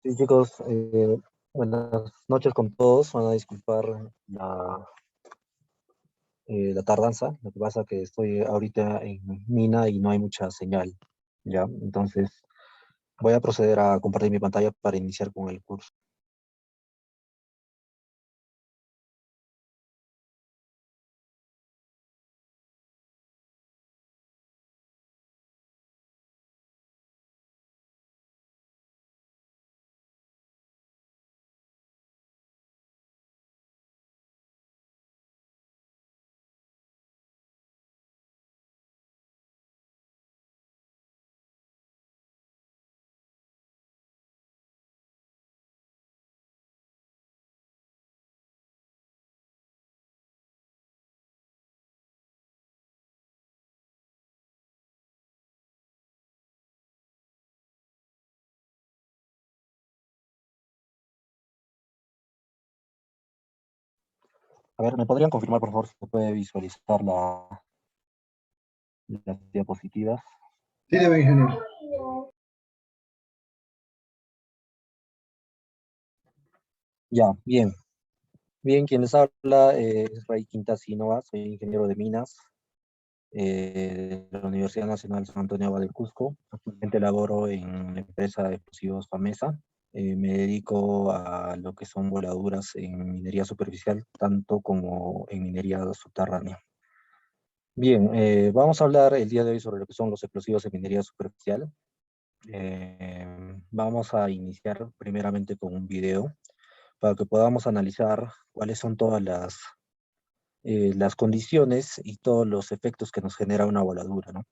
Sí, chicos, buenas noches con todos. Van a disculpar la tardanza. Lo que pasa es que estoy ahorita en Mina y no hay mucha señal, ¿ya? Entonces, voy a proceder a compartir mi pantalla para iniciar con el curso. A ver, ¿me podrían confirmar, por favor, si se puede visualizar las diapositivas? Sí, debe, ingeniero. Ya, bien. Bien, quien les habla es Ray Quintas Innova, soy ingeniero de minas de la Universidad Nacional San Antonio Abad del Cusco. Actualmente laboro en la empresa de explosivos FAMESA. Me dedico a lo que son voladuras en minería superficial, tanto como en minería subterránea. Bien, vamos a hablar el día de hoy sobre lo que son los explosivos en minería superficial. Vamos a iniciar primeramente con un video para que podamos analizar cuáles son todas las condiciones y todos los efectos que nos genera una voladura, ¿no?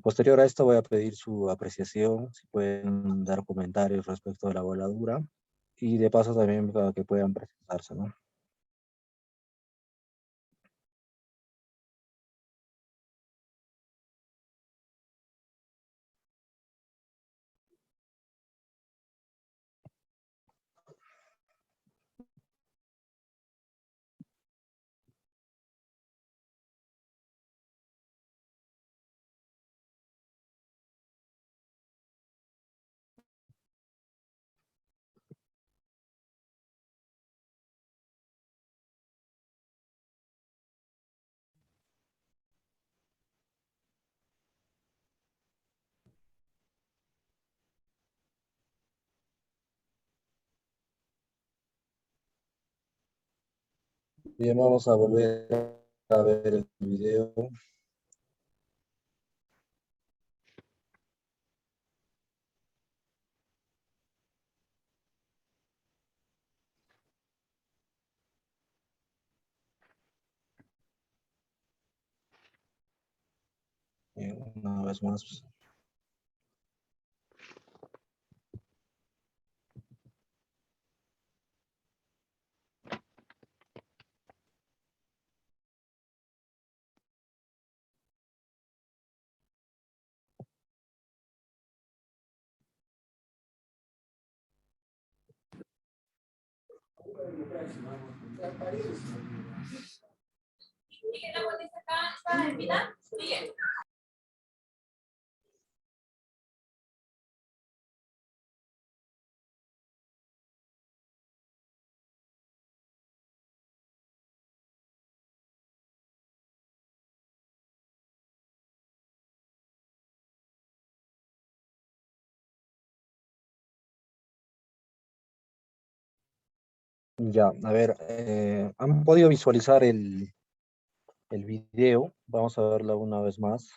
Posterior a esto voy a pedir su apreciación, si pueden dar comentarios respecto de la voladura y de paso también para que puedan presentarse, ¿no? Bien, vamos a volver a ver el video. Una vez más. Ya, a ver, ¿han podido visualizar el video? Vamos a verlo una vez más.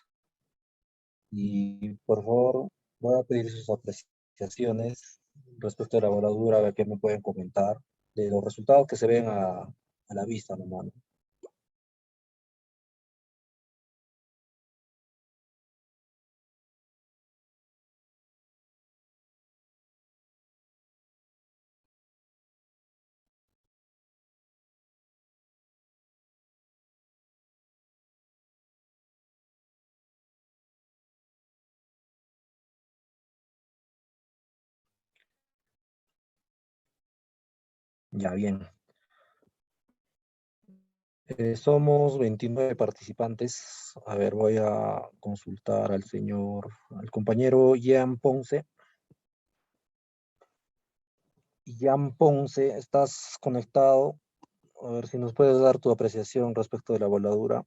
Y por favor, voy a pedir sus apreciaciones respecto a la voladura, a ver qué me pueden comentar de los resultados que se ven a la vista nomás, ¿no? Ya, bien. Somos 29 participantes. A ver, voy a consultar al compañero Ian Ponce. Jan Ponce, ¿estás conectado? A ver si nos puedes dar tu apreciación respecto de la voladura.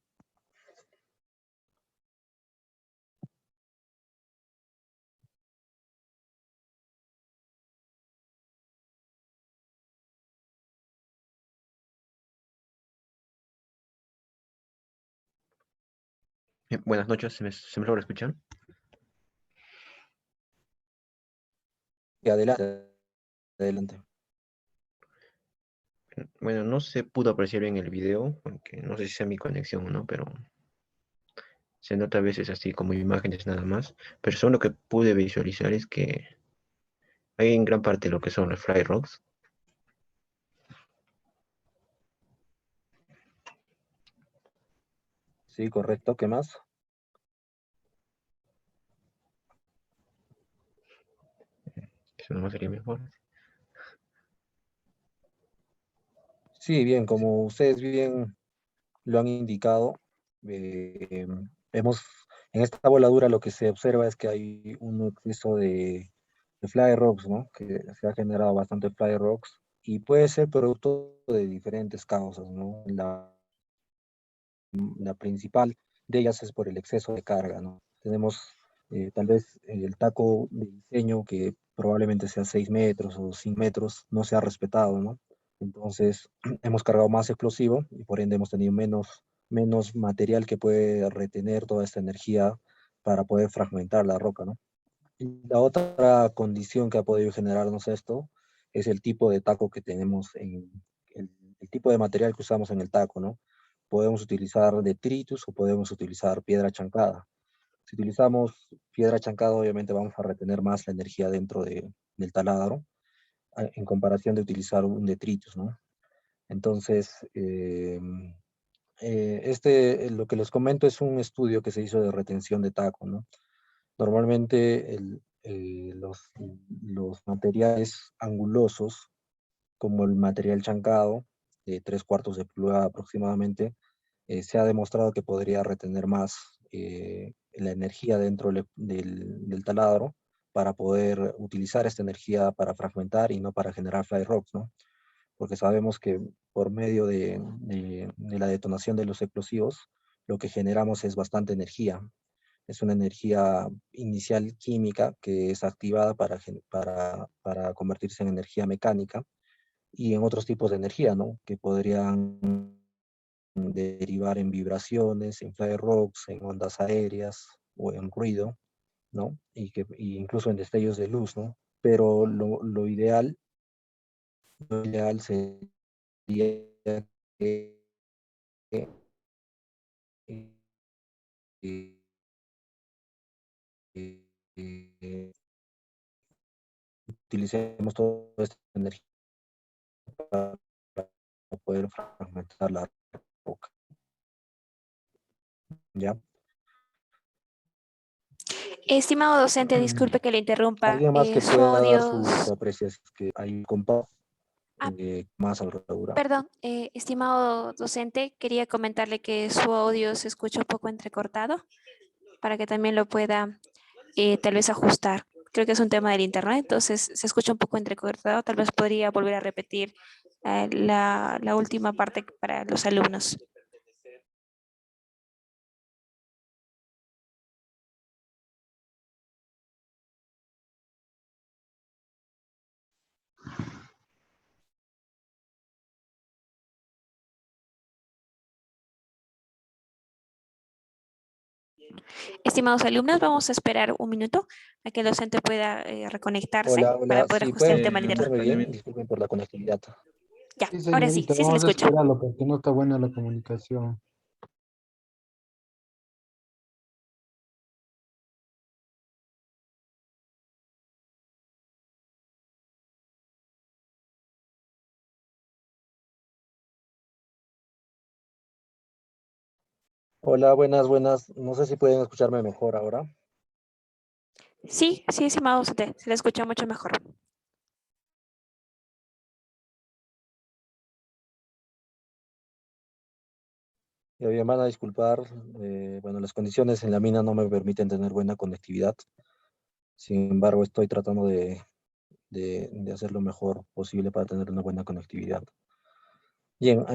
Buenas noches, ¿se me logra escuchar? Y adelante, adelante. Bueno, no se pudo apreciar bien el video, aunque no sé si sea mi conexión o no, pero se nota a veces así como imágenes nada más. Pero según lo que pude visualizar es que hay en gran parte lo que son los fly rocks. Sí, correcto. ¿Qué más? Eso no sería mejor. Sí, bien, como ustedes bien lo han indicado, eh, vemos en esta voladura lo que se observa es que hay un exceso de fly rocks, ¿no? Que se ha generado bastante fly rocks y puede ser producto de diferentes causas, ¿no? La principal de ellas es por el exceso de carga, ¿no? Tenemos tal vez el taco de diseño que probablemente sea 6 metros o 5 metros, no se ha respetado, ¿no? Entonces hemos cargado más explosivo y por ende hemos tenido menos material que puede retener toda esta energía para poder fragmentar la roca, ¿no? Y la otra condición que ha podido generarnos esto es el tipo de taco que tenemos el tipo de material que usamos en el taco, ¿no? Podemos utilizar detritus o podemos utilizar piedra chancada. Si utilizamos piedra chancada, obviamente vamos a retener más la energía dentro del taladro en comparación de utilizar un detritus, ¿no? Entonces, lo que les comento es un estudio que se hizo de retención de taco, ¿no? Normalmente los materiales angulosos, como el material chancado, de 3/4 de pulgada aproximadamente, se ha demostrado que podría retener más la energía dentro del taladro para poder utilizar esta energía para fragmentar y no para generar fly rocks, ¿no? Porque sabemos que por medio de la detonación de los explosivos, lo que generamos es bastante energía. Es una energía inicial química que es activada para convertirse en energía mecánica y en otros tipos de energía, ¿no? Que podrían derivar en vibraciones, en fly rocks, en ondas aéreas o en ruido, ¿no? Y incluso en destellos de luz, ¿no? Pero lo ideal sería que eh, utilicemos toda esta energía para poder fragmentar la roca, ¿ya? Estimado docente, disculpe que le interrumpa. ¿Alguien más que Su pueda dar audio... su apreciación? Que hay compa Ah, más alrededor. perdón, estimado docente, quería comentarle que su audio se escucha un poco entrecortado para que también lo pueda tal vez ajustar. Creo que es un tema del internet, entonces se escucha un poco entrecortado. Tal vez podría volver a repetir la última parte para los alumnos. Estimados alumnos, vamos a esperar un minuto a que el docente pueda reconectarse Hola, para hola, poder sí, ajustar el pueden tema del internet. escucharme bien, disculpen por la conectividad. Ya, Sí, ahora sí, señorita, sí se le vamos a escucha. esperarlo porque no está buena la comunicación. Hola, buenas, buenas. No sé si pueden escucharme mejor ahora. Sí, sí, estimado docente, se le escucha mucho mejor. Y bien, van a disculpar, bueno, las condiciones en la mina no me permiten tener buena conectividad. Sin embargo, estoy tratando de de hacer lo mejor posible para tener una buena conectividad. Bien,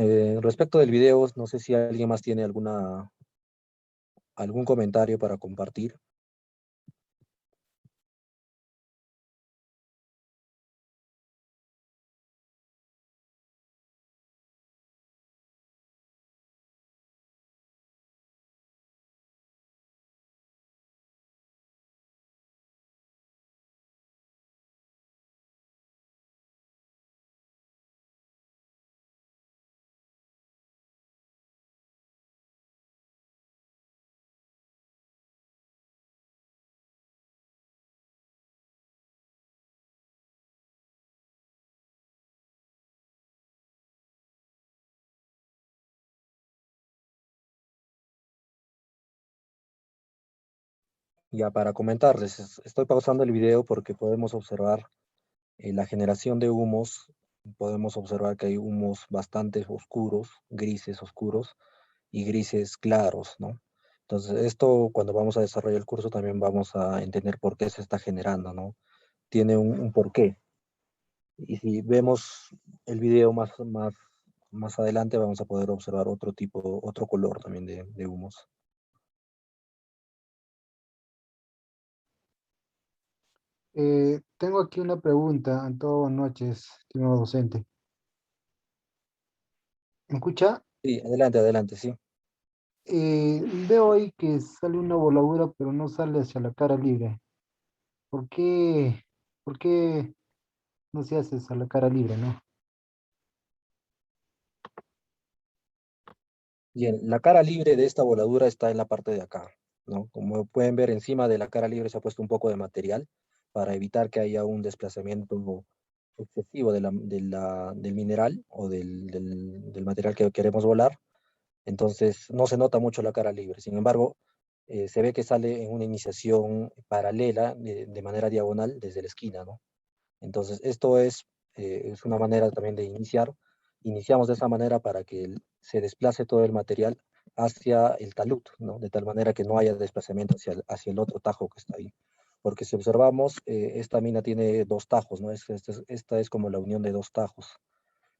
respecto del video, no sé si alguien más tiene algún comentario para compartir. Ya para comentarles, estoy pausando el video porque podemos observar la generación de humos. Podemos observar que hay humos bastante oscuros, grises oscuros y grises claros, ¿no? Entonces, esto cuando vamos a desarrollar el curso también vamos a entender por qué se está generando, ¿no? Tiene un porqué. Y si vemos el video más adelante, vamos a poder observar otro color también de humos. Tengo aquí una pregunta. Anto, buenas noches, estimado docente. ¿Me escucha? Sí, adelante, adelante, sí. Veo ahí que sale una voladura, pero no sale hacia la cara libre. ¿Por qué? ¿Por qué no se hace hacia la cara libre, no? Bien, la cara libre de esta voladura está en la parte de acá, ¿no? Como pueden ver, encima de la cara libre se ha puesto un poco de material para evitar que haya un desplazamiento excesivo del mineral o del material que queremos volar. Entonces, no se nota mucho la cara libre. Sin embargo, se ve que sale en una iniciación paralela de manera diagonal desde la esquina, ¿no? Entonces, esto es una manera también de iniciar. Iniciamos de esa manera para que se desplace todo el material hacia el talud, ¿no? De tal manera que no haya desplazamiento hacia el otro tajo que está ahí. Porque si observamos, esta mina tiene dos tajos, ¿no? Esta es como la unión de dos tajos.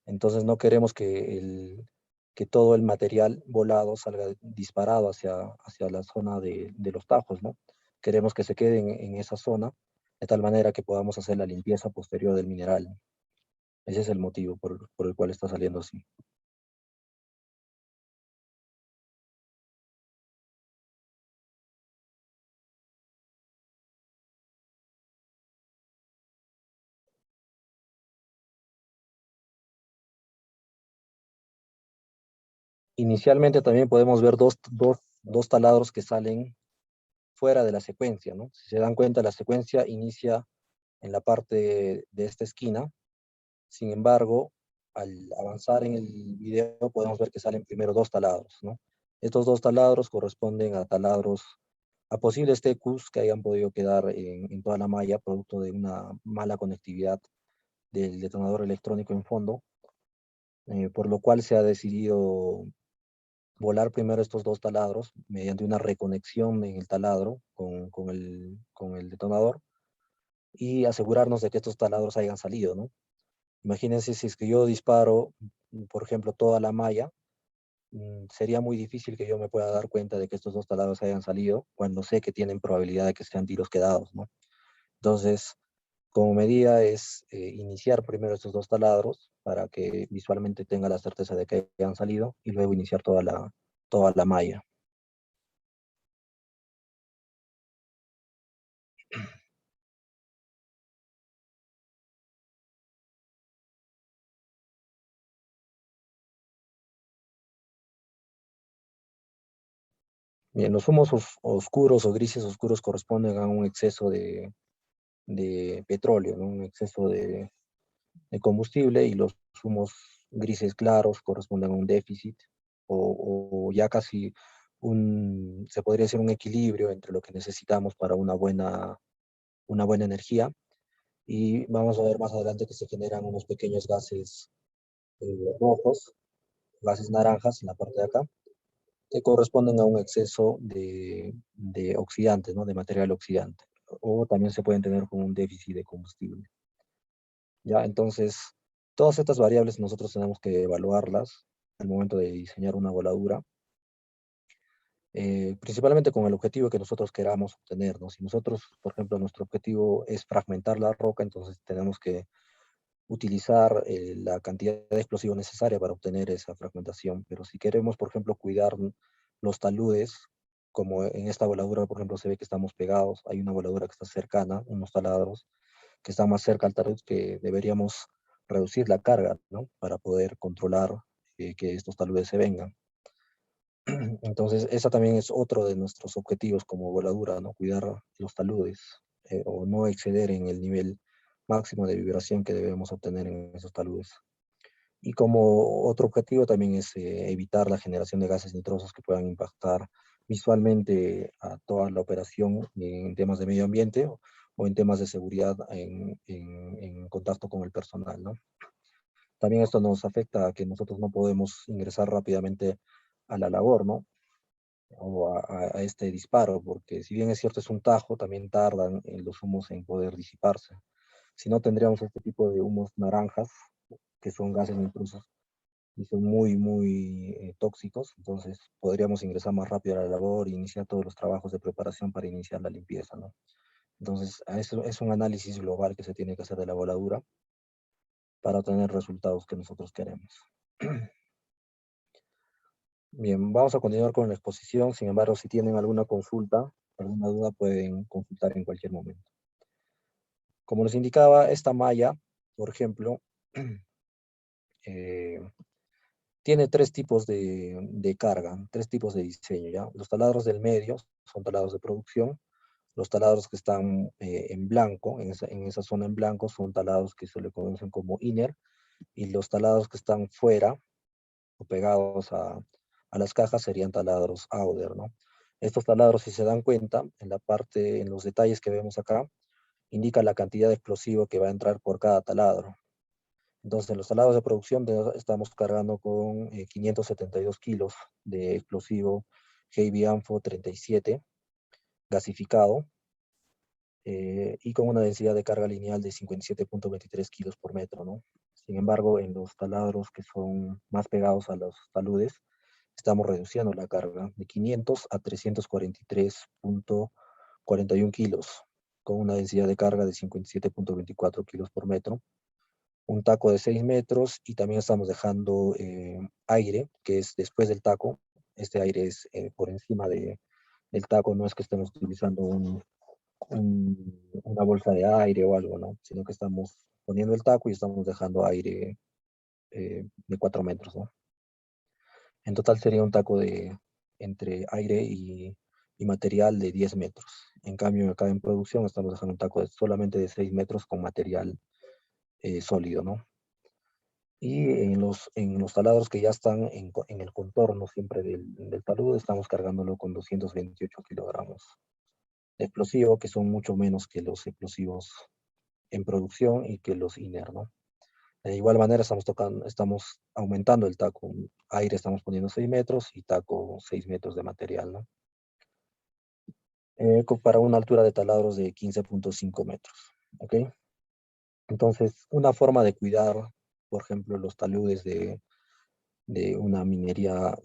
Entonces no queremos que todo el material volado salga disparado hacia la zona de los tajos, ¿no? Queremos que se quede en esa zona de tal manera que podamos hacer la limpieza posterior del mineral. Ese es el motivo por el cual está saliendo así. Inicialmente también podemos ver dos taladros que salen fuera de la secuencia, ¿no? Si se dan cuenta, la secuencia inicia en la parte de esta esquina. Sin embargo, al avanzar en el video podemos ver que salen primero dos taladros, ¿no? Estos dos taladros corresponden a taladros, a posibles TQs que hayan podido quedar en toda la malla, producto de una mala conectividad del detonador electrónico en fondo, por lo cual se ha decidido volar primero estos dos taladros mediante una reconexión en el taladro con el detonador y asegurarnos de que estos taladros hayan salido, ¿no? Imagínense si es que yo disparo, por ejemplo, toda la malla, sería muy difícil que yo me pueda dar cuenta de que estos dos taladros hayan salido cuando sé que tienen probabilidad de que sean tiros quedados, ¿no? Entonces, como medida es iniciar primero estos dos taladros para que visualmente tenga la certeza de que hayan salido y luego iniciar toda la malla. Bien, los humos oscuros o grises oscuros corresponden a un exceso de petróleo, ¿no? Un exceso de combustible, y los humos grises claros corresponden a un déficit o ya casi se podría decir un equilibrio entre lo que necesitamos para una buena energía. Y vamos a ver más adelante que se generan unos pequeños gases rojos, gases naranjas en la parte de acá, que corresponden a un exceso de oxidante, ¿no? De material oxidante. O también se pueden tener con un déficit de combustible. ¿ya? Entonces, todas estas variables nosotros tenemos que evaluarlas al momento de diseñar una voladura, principalmente con el objetivo que nosotros queramos obtener, ¿no? Si nosotros, por ejemplo, nuestro objetivo es fragmentar la roca, entonces tenemos que utilizar la cantidad de explosivo necesaria para obtener esa fragmentación. Pero si queremos, por ejemplo, cuidar los taludes, como en esta voladura, por ejemplo, se ve que estamos pegados, hay una voladura que está cercana, unos taladros que están más cerca al talud, que deberíamos reducir la carga, ¿no? Para poder controlar que estos taludes se vengan. Entonces, esa también es otro de nuestros objetivos como voladura, ¿no? Cuidar los taludes o no exceder en el nivel máximo de vibración que debemos obtener en esos taludes. Y como otro objetivo también es evitar la generación de gases nitrosos que puedan impactar visualmente a toda la operación en temas de medio ambiente o en temas de seguridad en contacto con el personal, ¿no? También esto nos afecta a que nosotros no podemos ingresar rápidamente a la labor, ¿no? O a este disparo, porque si bien es cierto es un tajo, también tardan en los humos en poder disiparse. Si no, tendríamos este tipo de humos naranjas, que son gases nitrosos y son muy tóxicos, entonces podríamos ingresar más rápido a la labor e iniciar todos los trabajos de preparación para iniciar la limpieza, ¿no? Entonces, eso es un análisis global que se tiene que hacer de la voladura para obtener resultados que nosotros queremos. Bien, vamos a continuar con la exposición. Sin embargo, si tienen alguna consulta, alguna duda, pueden consultar en cualquier momento. Como les indicaba, esta malla, por ejemplo, tiene tres tipos de carga, tres tipos de diseño, ¿ya? Los taladros del medio son taladros de producción. Los taladros que están en blanco, en esa zona en blanco, son taladros que se le conocen como inner. Y los taladros que están fuera o pegados a las cajas serían taladros outer, ¿no? Estos taladros, si se dan cuenta, en la parte, en los detalles que vemos acá, indica la cantidad de explosivo que va a entrar por cada taladro. Entonces, en los taladros de producción estamos cargando con 572 kilos de explosivo Heavy Anfo 37 gasificado y con una densidad de carga lineal de 57.23 kilos por metro, ¿no? Sin embargo, en los taladros que son más pegados a los taludes, estamos reduciendo la carga de 500 a 343.41 kilos, con una densidad de carga de 57.24 kilos por metro, un taco de 6 metros y también estamos dejando aire, que es después del taco. Este aire es por encima del taco, no es que estemos utilizando una bolsa de aire o algo, ¿no? Sino que estamos poniendo el taco y estamos dejando aire de 4 metros, ¿no? En total sería un taco de entre aire y material de 10 metros. En cambio, acá en producción estamos dejando un taco solamente de 6 metros con material sólido, ¿no? Y en los taladros que ya están en el contorno siempre del talud, estamos cargándolo con 228 kilogramos de explosivo, que son mucho menos que los explosivos en producción y que los INER, ¿no? De igual manera estamos aumentando el taco. Aire estamos poniendo 6 metros y taco 6 metros de material, ¿no? Para una altura de taladros de 15.5 metros, ¿ok? Entonces, una forma de cuidar, por ejemplo, los taludes de una minería,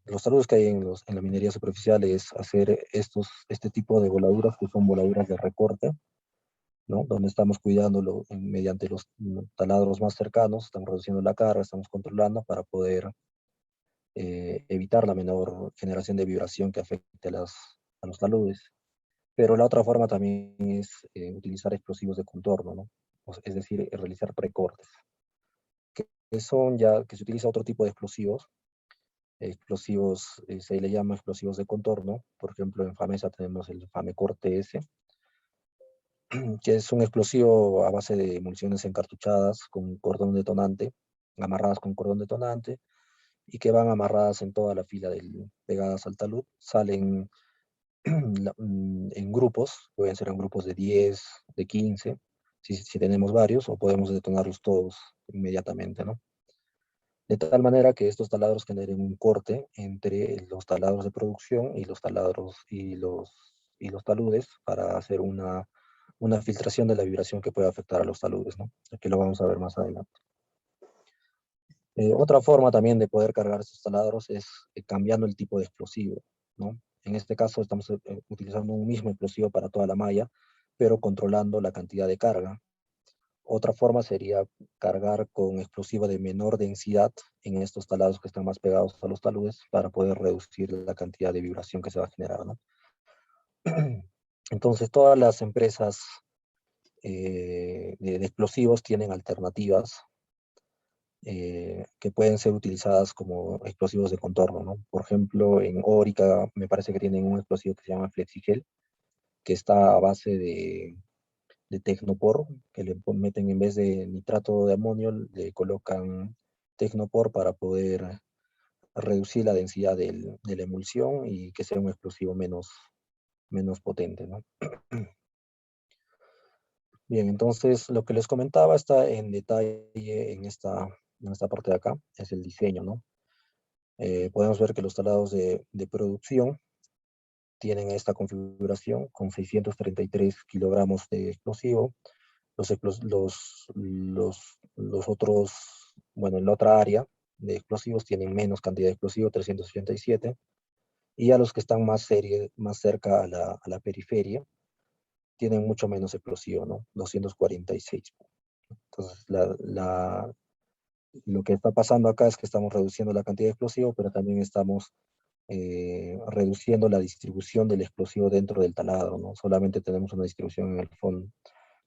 los taludes que hay en la minería superficial es hacer este tipo de voladuras que son voladuras de recorte, ¿no? Donde estamos cuidándolo mediante los taladros más cercanos, estamos reduciendo la carga, estamos controlando para poder evitar la menor generación de vibración que afecte a los taludes. Pero la otra forma también es utilizar explosivos de contorno, ¿no? Es decir, realizar precortes, que son ya, que se utiliza otro tipo de explosivos. Explosivos, se le llama explosivos de contorno. Por ejemplo, en FAMESA tenemos el FAMECORTE S, que es un explosivo a base de municiones encartuchadas con cordón detonante, amarradas con cordón detonante, y que van amarradas en toda la fila pegadas al talud. Salen en grupos, pueden ser en grupos de 10, de 15, si tenemos varios, o podemos detonarlos todos inmediatamente, ¿no? De tal manera que estos taladros generen un corte entre los taladros de producción y los taladros y los taludes para hacer una una filtración de la vibración que puede afectar a los taludes, ¿no? Aquí lo vamos a ver más adelante. Otra forma también de poder cargar estos taladros es cambiando el tipo de explosivo, ¿no? En este caso estamos utilizando un mismo explosivo para toda la malla, pero controlando la cantidad de carga. Otra forma sería cargar con explosivo de menor densidad en estos taladros que están más pegados a los taludes para poder reducir la cantidad de vibración que se va a generar, ¿no? Entonces todas las empresas de explosivos tienen alternativas que pueden ser utilizadas como explosivos de contorno, ¿no? Por ejemplo, en Orica me parece que tienen un explosivo que se llama Flexigel, que está a base de Tecnopor, que le meten en vez de nitrato de amonio, le colocan Tecnopor para poder reducir la densidad de la emulsión y que sea un explosivo menos potente, ¿no? Bien, entonces lo que les comentaba está en detalle en esta parte de acá, es el diseño, ¿no? Podemos ver que los taladros de producción tienen esta configuración con 633 kilogramos de explosivo. Los otros, bueno, en la otra área de explosivos tienen menos cantidad de explosivo, 387. Y ya los que están más cerca a la periferia tienen mucho menos explosivo, ¿no? 246. Entonces, lo que está pasando acá es que estamos reduciendo la cantidad de explosivo, pero también estamos reduciendo la distribución del explosivo dentro del taladro, ¿no? Solamente tenemos una distribución en el fondo.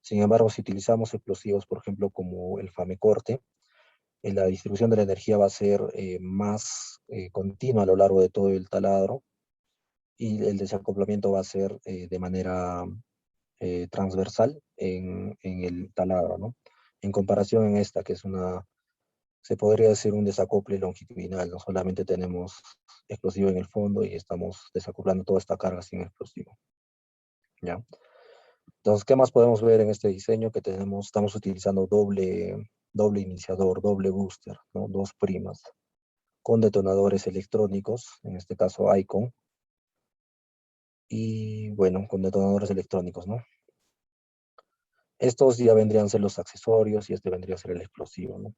Sin embargo, si utilizamos explosivos, por ejemplo, como el Famecorte, la distribución de la energía va a ser más continua a lo largo de todo el taladro y el desacoplamiento va a ser de manera transversal en el taladro, ¿no? En comparación en esta, que es se podría decir un desacople longitudinal, no solamente tenemos explosivo en el fondo y estamos desacoplando toda esta carga sin explosivo, ¿ya? Entonces, ¿qué más podemos ver en este diseño? Que estamos utilizando doble iniciador, doble booster, ¿no? Dos primas, con detonadores electrónicos, en este caso Icon, y bueno, con detonadores electrónicos, ¿no? Estos ya vendrían a ser los accesorios y este vendría a ser el explosivo, ¿no?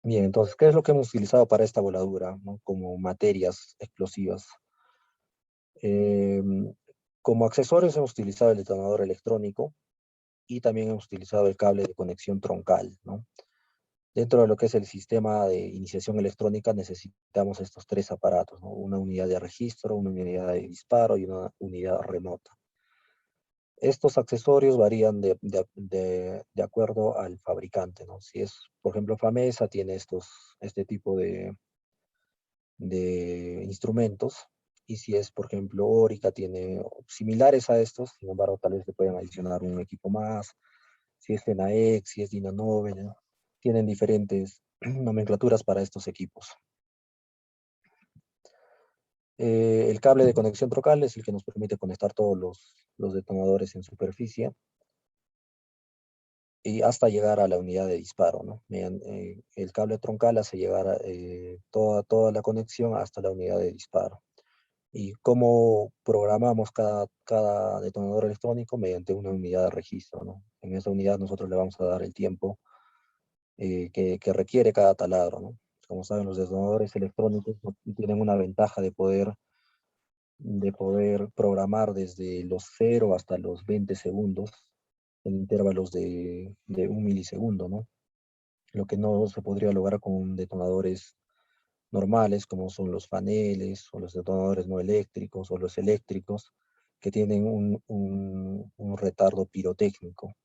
Bien, entonces, ¿qué es lo que hemos utilizado para esta voladura, ¿no? Como materias explosivas? Eh, Como accesorios hemos utilizado el detonador electrónico y también hemos utilizado el cable de conexión troncal, ¿no? Dentro de lo que es el sistema de iniciación electrónica necesitamos estos tres aparatos, ¿no? Una unidad de registro, una unidad de disparo y una unidad remota. Estos accesorios varían de acuerdo al fabricante, ¿no? Si es, por ejemplo, Famesa tiene este tipo de instrumentos, y si es, por ejemplo, Orica tiene similares a estos, sin embargo, tal vez le puedan adicionar un equipo más. Si es Tenaex, si es Dinanove, ¿no? Tienen diferentes nomenclaturas para estos equipos. El cable de conexión troncal es el que nos permite conectar todos los detonadores en superficie y hasta llegar a la unidad de disparo, ¿no? El cable troncal hace llegar toda la conexión hasta la unidad de disparo. Y cómo programamos cada detonador electrónico mediante una unidad de registro, ¿no? En esa unidad nosotros le vamos a dar el tiempo que requiere cada taladro, ¿no? Como saben, los detonadores electrónicos tienen una ventaja de poder programar desde los 0 hasta los 20 segundos en intervalos de 1 milisegundo, ¿no? Lo que no se podría lograr con detonadores normales, como son los faneles, o los detonadores no eléctricos, o los eléctricos, que tienen un retardo pirotécnico.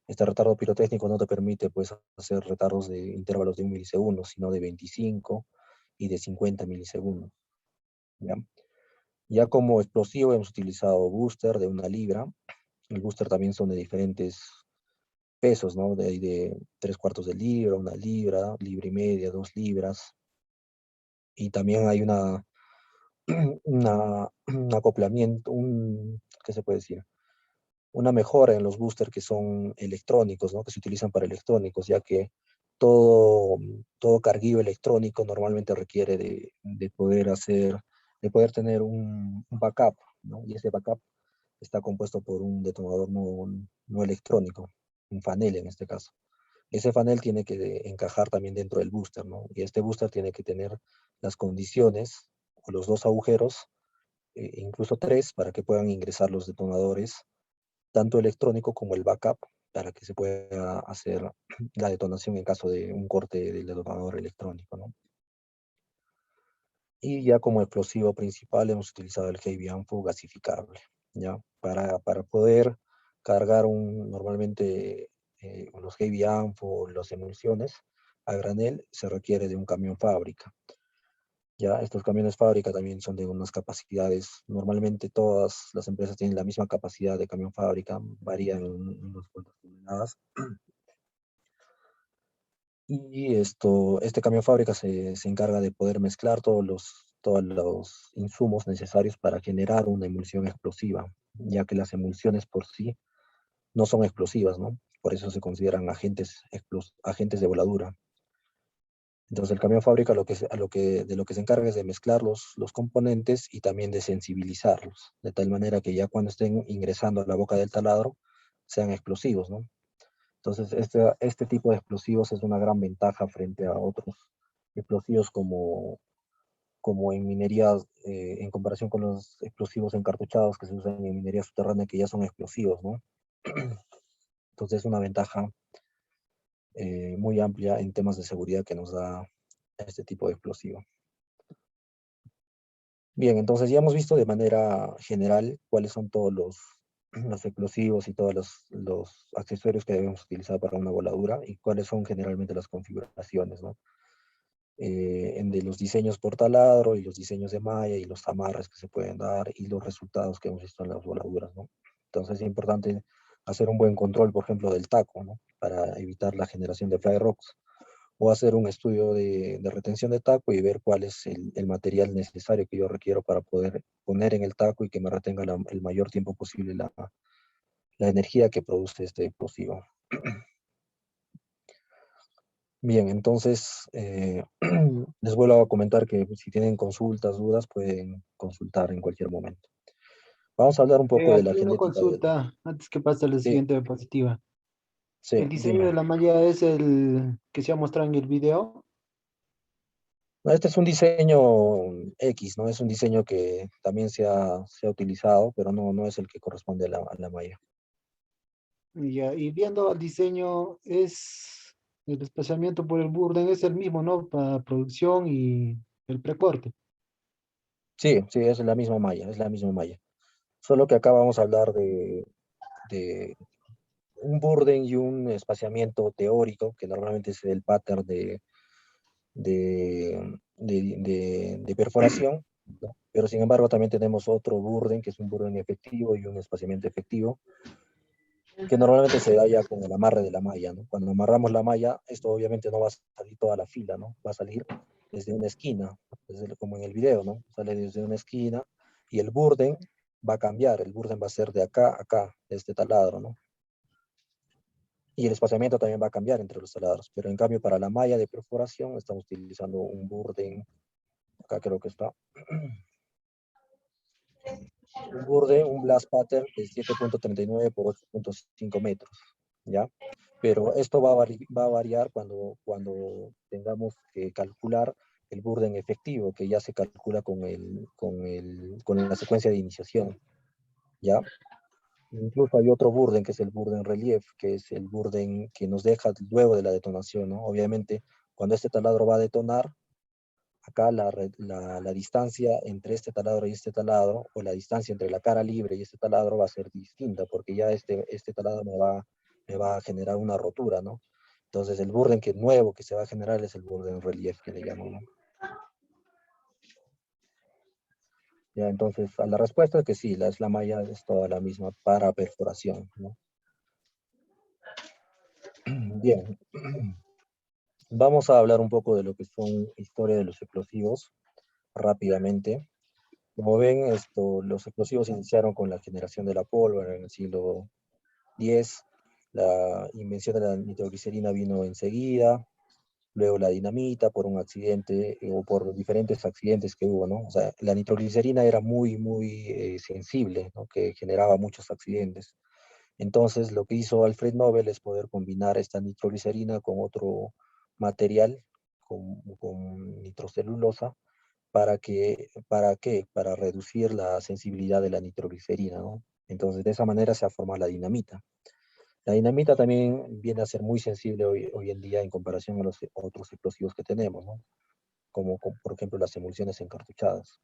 Este retardo pirotécnico no te permite, pues, hacer retardos de intervalos de 1 milisegundo, sino de 25 y de 50 milisegundos, ¿ya? Ya como explosivo hemos utilizado booster de 1 libra. El booster también son de diferentes pesos, ¿no? De 3/4 de libra, 1 libra, libra y media, 2 libras. Y también hay un acoplamiento, ¿qué se puede decir? Una mejora en los boosters que son electrónicos, ¿no? Que se utilizan para electrónicos, ya que todo carguillo electrónico normalmente requiere de poder tener un backup, ¿no? Y ese backup está compuesto por un detonador no electrónico, un fanel en este caso. Ese fanel tiene que encajar también dentro del booster, ¿no? Y este booster tiene que tener las condiciones, o los dos agujeros, incluso tres, para que puedan ingresar los detonadores, tanto electrónico como el backup, para que se pueda hacer la detonación en caso de un corte del detonador electrónico, ¿no? Y ya como explosivo principal hemos utilizado el heavy ANFO gasificable, ¿ya? Para poder cargar normalmente los heavy ANFO, las emulsiones a granel, se requiere de un camión fábrica. Ya, estos camiones fábrica también son de unas capacidades, normalmente todas las empresas tienen la misma capacidad de camión fábrica, varían en unas cuantas toneladas. Y este camión fábrica se encarga de poder mezclar todos los insumos necesarios para generar una emulsión explosiva, ya que las emulsiones por sí no son explosivas, ¿no? Por eso se consideran agentes de voladura. Entonces el camión fábrica de lo que se encarga es de mezclar los componentes y también de sensibilizarlos, de tal manera que ya cuando estén ingresando a la boca del taladro sean explosivos, ¿no? Entonces, este tipo de explosivos es una gran ventaja frente a otros explosivos como en minería, en comparación con los explosivos encartuchados que se usan en minería subterránea, que ya son explosivos, ¿no? Entonces, es una ventaja muy amplia en temas de seguridad que nos da este tipo de explosivo. Bien, entonces ya hemos visto de manera general cuáles son todos los explosivos y todos los accesorios que debemos utilizar para una voladura y cuáles son generalmente las configuraciones, ¿no? De los diseños por taladro y los diseños de malla y los amarres que se pueden dar y los resultados que hemos visto en las voladuras, ¿no? Entonces es importante hacer un buen control, por ejemplo, del taco, ¿no? Para evitar la generación de fly rocks, o hacer un estudio de retención de taco y ver cuál es el material necesario que yo requiero para poder poner en el taco y que me retenga el mayor tiempo posible la energía que produce este explosivo. Bien, entonces les vuelvo a comentar que si tienen consultas, dudas, pueden consultar en cualquier momento. Vamos a hablar un poco de la Aquí una genética consulta antes que pase a la Sí, siguiente diapositiva. sí, ¿El diseño dime. de la malla es el que se ha mostrado en el video? No, este es un diseño X, ¿no? Es un diseño que también se ha utilizado, pero no es el que corresponde a la malla. Ya, y viendo el diseño, es el desplazamiento por el burden es el mismo, ¿no? Para producción y el precorte. Sí, sí, es la misma malla, es la misma malla. Solo que acá vamos a hablar de un burden y un espaciamiento teórico, que normalmente es el pattern de perforación, ¿no? Pero sin embargo también tenemos otro burden, que es un burden efectivo y un espaciamiento efectivo, que normalmente se da ya con el amarre de la malla, ¿no? Cuando amarramos la malla, esto obviamente no va a salir toda la fila, ¿no? Va a salir desde una esquina, como en el video, ¿no? Sale desde una esquina y el burden va a cambiar, el burden va a ser de acá a acá, de este taladro, ¿no? Y el espaciamiento también va a cambiar entre los taladros, pero en cambio para la malla de perforación estamos utilizando un burden, acá creo que está, un burde, un blast pattern de 7.39 por 8.5 metros, ¿ya? Pero esto va a variar cuando tengamos que calcular el burden efectivo, que ya se calcula con la secuencia de iniciación, ¿ya? Incluso hay otro burden, que es el burden relief, que es el burden que nos deja luego de la detonación, ¿no? Obviamente, cuando este taladro va a detonar, acá la distancia entre este taladro y este taladro, o la distancia entre la cara libre y este taladro va a ser distinta, porque ya este taladro me va a generar una rotura, ¿no? Entonces el burden nuevo que se va a generar es el burden relief que le llamo, ¿no? Ya, entonces a la respuesta es que sí, la malla es toda la misma para perforación, ¿no? Bien, vamos a hablar un poco de lo que son historia de los explosivos rápidamente. Como ven, los explosivos iniciaron con la generación de la pólvora en el siglo X. La invención de la nitroglicerina vino enseguida. luego la dinamita por un accidente o por diferentes accidentes que hubo, ¿no? O sea, la nitroglicerina era muy sensible, ¿no? Que generaba muchos accidentes. Entonces, lo que hizo Alfred Nobel es poder combinar esta nitroglicerina con otro material, con nitrocelulosa, ¿para qué? Para reducir la sensibilidad de la nitroglicerina, ¿no? Entonces, de esa manera se ha formado la dinamita. La dinamita también viene a ser muy sensible hoy en día en comparación a los otros explosivos que tenemos, ¿no? Como por ejemplo las emulsiones encartuchadas.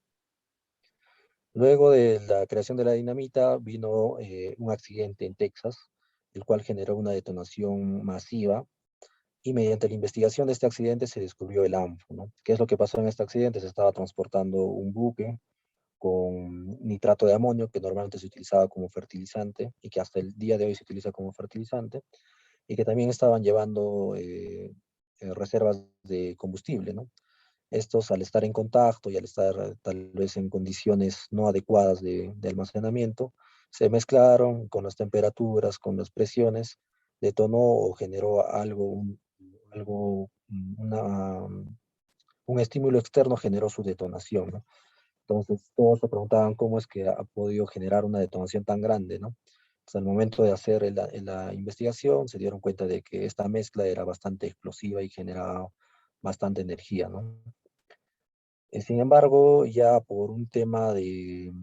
Luego de la creación de la dinamita vino un accidente en Texas, el cual generó una detonación masiva y mediante la investigación de este accidente se descubrió el ANFO, ¿no? ¿Qué es lo que pasó en este accidente? Se estaba transportando un buque con nitrato de amonio, que normalmente se utilizaba como fertilizante y que hasta el día de hoy se utiliza como fertilizante, y que también estaban llevando reservas de combustible, ¿no? Estos, al estar en contacto y al estar tal vez en condiciones no adecuadas de almacenamiento, se mezclaron con las temperaturas, con las presiones, detonó o generó algo, un estímulo externo generó su detonación, ¿no? Entonces todos se preguntaban cómo es que ha podido generar una detonación tan grande, ¿no? Entonces, al momento de hacer la investigación se dieron cuenta de que esta mezcla era bastante explosiva y generaba bastante energía, ¿no? Sin embargo, ya por un tema de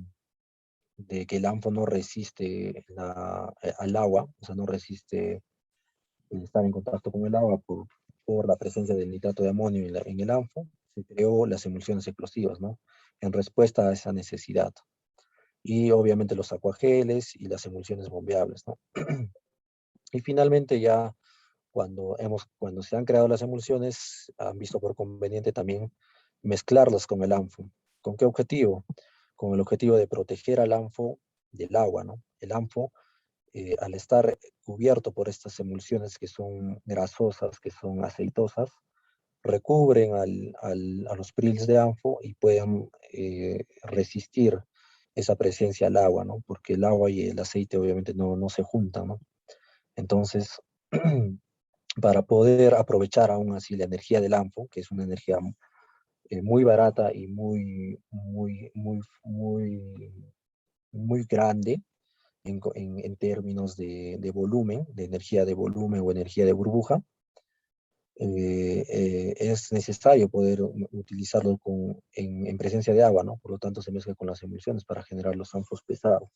que el ANFO no resiste al agua, o sea, no resiste el estar en contacto con el agua por la presencia del nitrato de amonio en el ANFO, se creó las emulsiones explosivas, ¿no? En respuesta a esa necesidad. Y obviamente los acuageles y las emulsiones bombeables, ¿no? Y finalmente ya cuando se han creado las emulsiones, han visto por conveniente también mezclarlas con el ANFO. ¿Con qué objetivo? Con el objetivo de proteger al ANFO del agua, ¿no? El ANFO, al estar cubierto por estas emulsiones que son grasosas, que son aceitosas, recubren a los prils de ANFO y pueden resistir esa presencia al agua, ¿no? Porque el agua y el aceite obviamente no se juntan, ¿no? Entonces, para poder aprovechar aún así la energía del ANFO, que es una energía muy barata y muy grande en términos de volumen, de energía de volumen o energía de burbuja, es necesario poder utilizarlo en presencia de agua, ¿no? Por lo tanto, se mezcla con las emulsiones para generar los ANFOs pesados.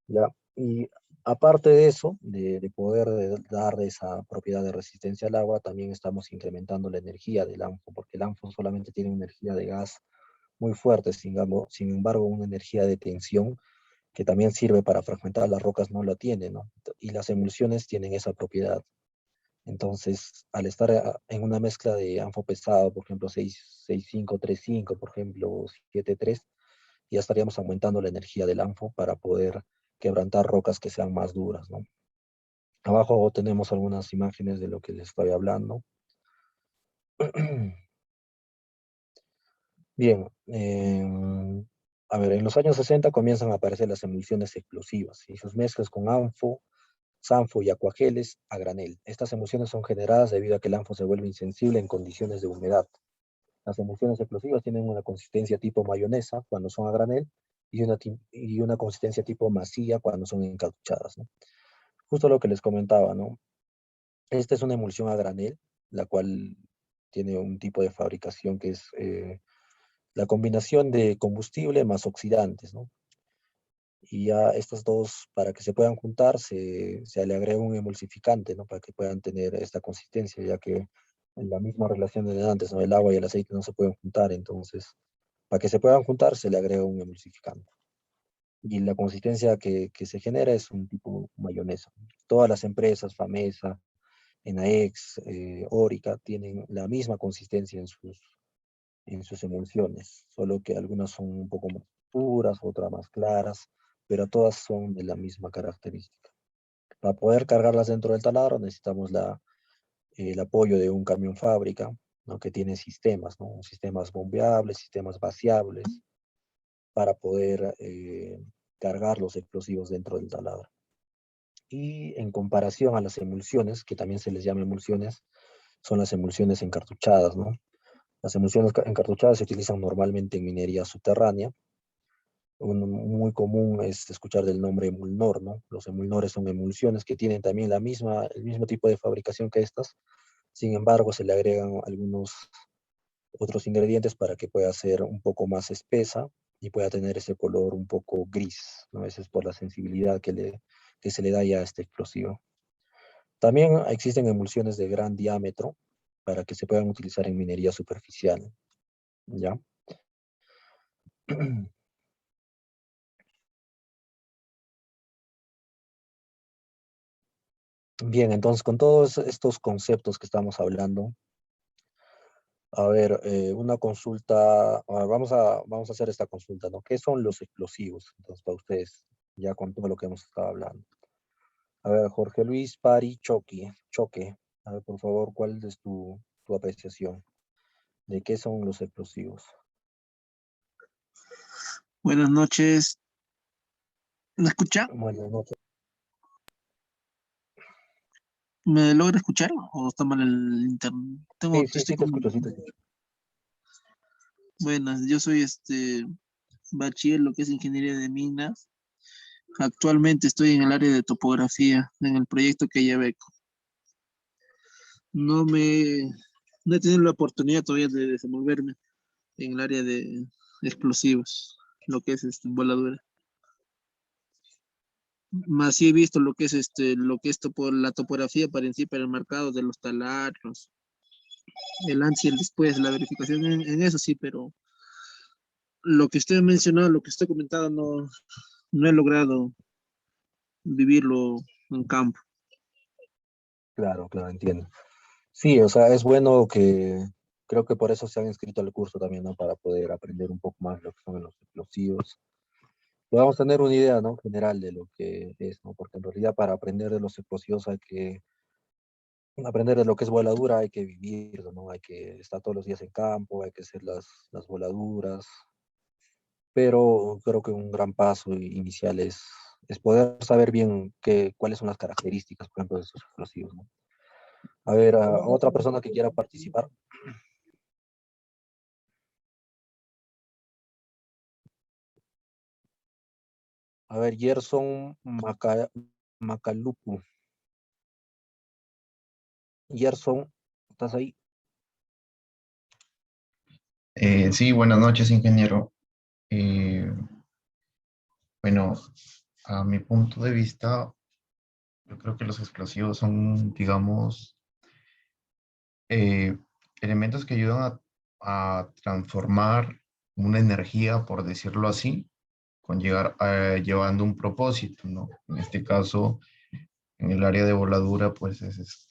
¿Ya? Y aparte de eso, de poder dar esa propiedad de resistencia al agua, también estamos incrementando la energía del ANFO, porque el ANFO solamente tiene una energía de gas muy fuerte, sin embargo, una energía de tensión que también sirve para fragmentar las rocas no la tiene, ¿no? Y las emulsiones tienen esa propiedad. Entonces, al estar en una mezcla de ANFO pesado, por ejemplo, 6,5, 3,5, por ejemplo, 7,3, ya estaríamos aumentando la energía del ANFO para poder quebrantar rocas que sean más duras, ¿no? Abajo tenemos algunas imágenes de lo que les estoy hablando. Bien, a ver, en los años 60 comienzan a aparecer las emulsiones explosivas y sus mezclas con ANFO, SANFO y acuageles a granel. Estas emulsiones son generadas debido a que el ANFO se vuelve insensible en condiciones de humedad. Las emulsiones explosivas tienen una consistencia tipo mayonesa cuando son a granel y una consistencia tipo masilla cuando son encartuchadas, ¿no? Justo lo que les comentaba, ¿no? Esta es una emulsión a granel, la cual tiene un tipo de fabricación que es la combinación de combustible más oxidantes, ¿no? Y ya estas dos, para que se puedan juntar, se le agrega un emulsificante, ¿no? Para que puedan tener esta consistencia, ya que en la misma relación de antes, ¿no? El agua y el aceite no se pueden juntar, entonces, para que se puedan juntar, se le agrega un emulsificante. Y la consistencia que se genera es un tipo mayonesa. Todas las empresas, Famesa, Enaex, Orica, tienen la misma consistencia en sus emulsiones, solo que algunas son un poco más puras, otras más claras, pero todas son de la misma característica. Para poder cargarlas dentro del taladro necesitamos el apoyo de un camión fábrica, ¿no? Que tiene sistemas, ¿no? Sistemas bombeables, sistemas vaciables, para poder cargar los explosivos dentro del taladro. Y en comparación a las emulsiones, que también se les llama emulsiones, son las emulsiones encartuchadas, ¿no? Las emulsiones encartuchadas se utilizan normalmente en minería subterránea. Muy común es escuchar del nombre emulnor, ¿no? Los emulnores son emulsiones que tienen también el mismo tipo de fabricación que estas. Sin embargo, se le agregan algunos otros ingredientes para que pueda ser un poco más espesa y pueda tener ese color un poco gris, ¿no? Eso es por la sensibilidad que se le da ya a este explosivo. También existen emulsiones de gran diámetro para que se puedan utilizar en minería superficial, ¿ya? Bien, entonces con todos estos conceptos que estamos hablando, a ver, una consulta, vamos a hacer esta consulta, ¿no? ¿Qué son los explosivos? Entonces, para ustedes, ya con todo lo que hemos estado hablando. A ver, Jorge Luis Pari Choque. A ver, por favor, ¿cuál es tu apreciación de qué son los explosivos? Buenas noches. ¿Me escucha? Bueno, no, ¿Me logra escuchar o está mal el internet? sí te escucho, sí te escucho. Buenas, yo soy bachiller, lo que es ingeniería de minas. Actualmente estoy en el área de topografía, en el proyecto que llevé. No me, no he tenido la oportunidad todavía de desenvolverme en el área de explosivos, lo que es voladura. Más sí he visto lo que es la topografía para en sí, para el marcado de los taladros, el antes y el después, la verificación en eso sí, pero lo que usted ha mencionado, lo que usted ha comentado, no he logrado vivirlo en campo. Claro, entiendo. Sí, o sea, es bueno que, creo que por eso se han inscrito al curso también, ¿no? Para poder aprender un poco más lo que son los explosivos. Podamos tener una idea, ¿no? General de lo que es, ¿no? Porque en realidad para aprender de los explosivos hay que aprender de lo que es voladura, hay que vivirlo, ¿no? Hay que estar todos los días en campo, hay que hacer las voladuras, pero creo que un gran paso inicial es poder saber bien cuáles son las características, por ejemplo, de estos explosivos, ¿no? A ver, otra persona que quiera participar. A ver, Gerson Macalupu. Gerson, ¿estás ahí? Sí, buenas noches, ingeniero. Eh, bueno, a mi punto de vista, yo creo que los explosivos son, digamos, eh, elementos que ayudan a transformar una energía, por decirlo así, llevando un propósito, ¿no? En este caso, en el área de voladura, pues es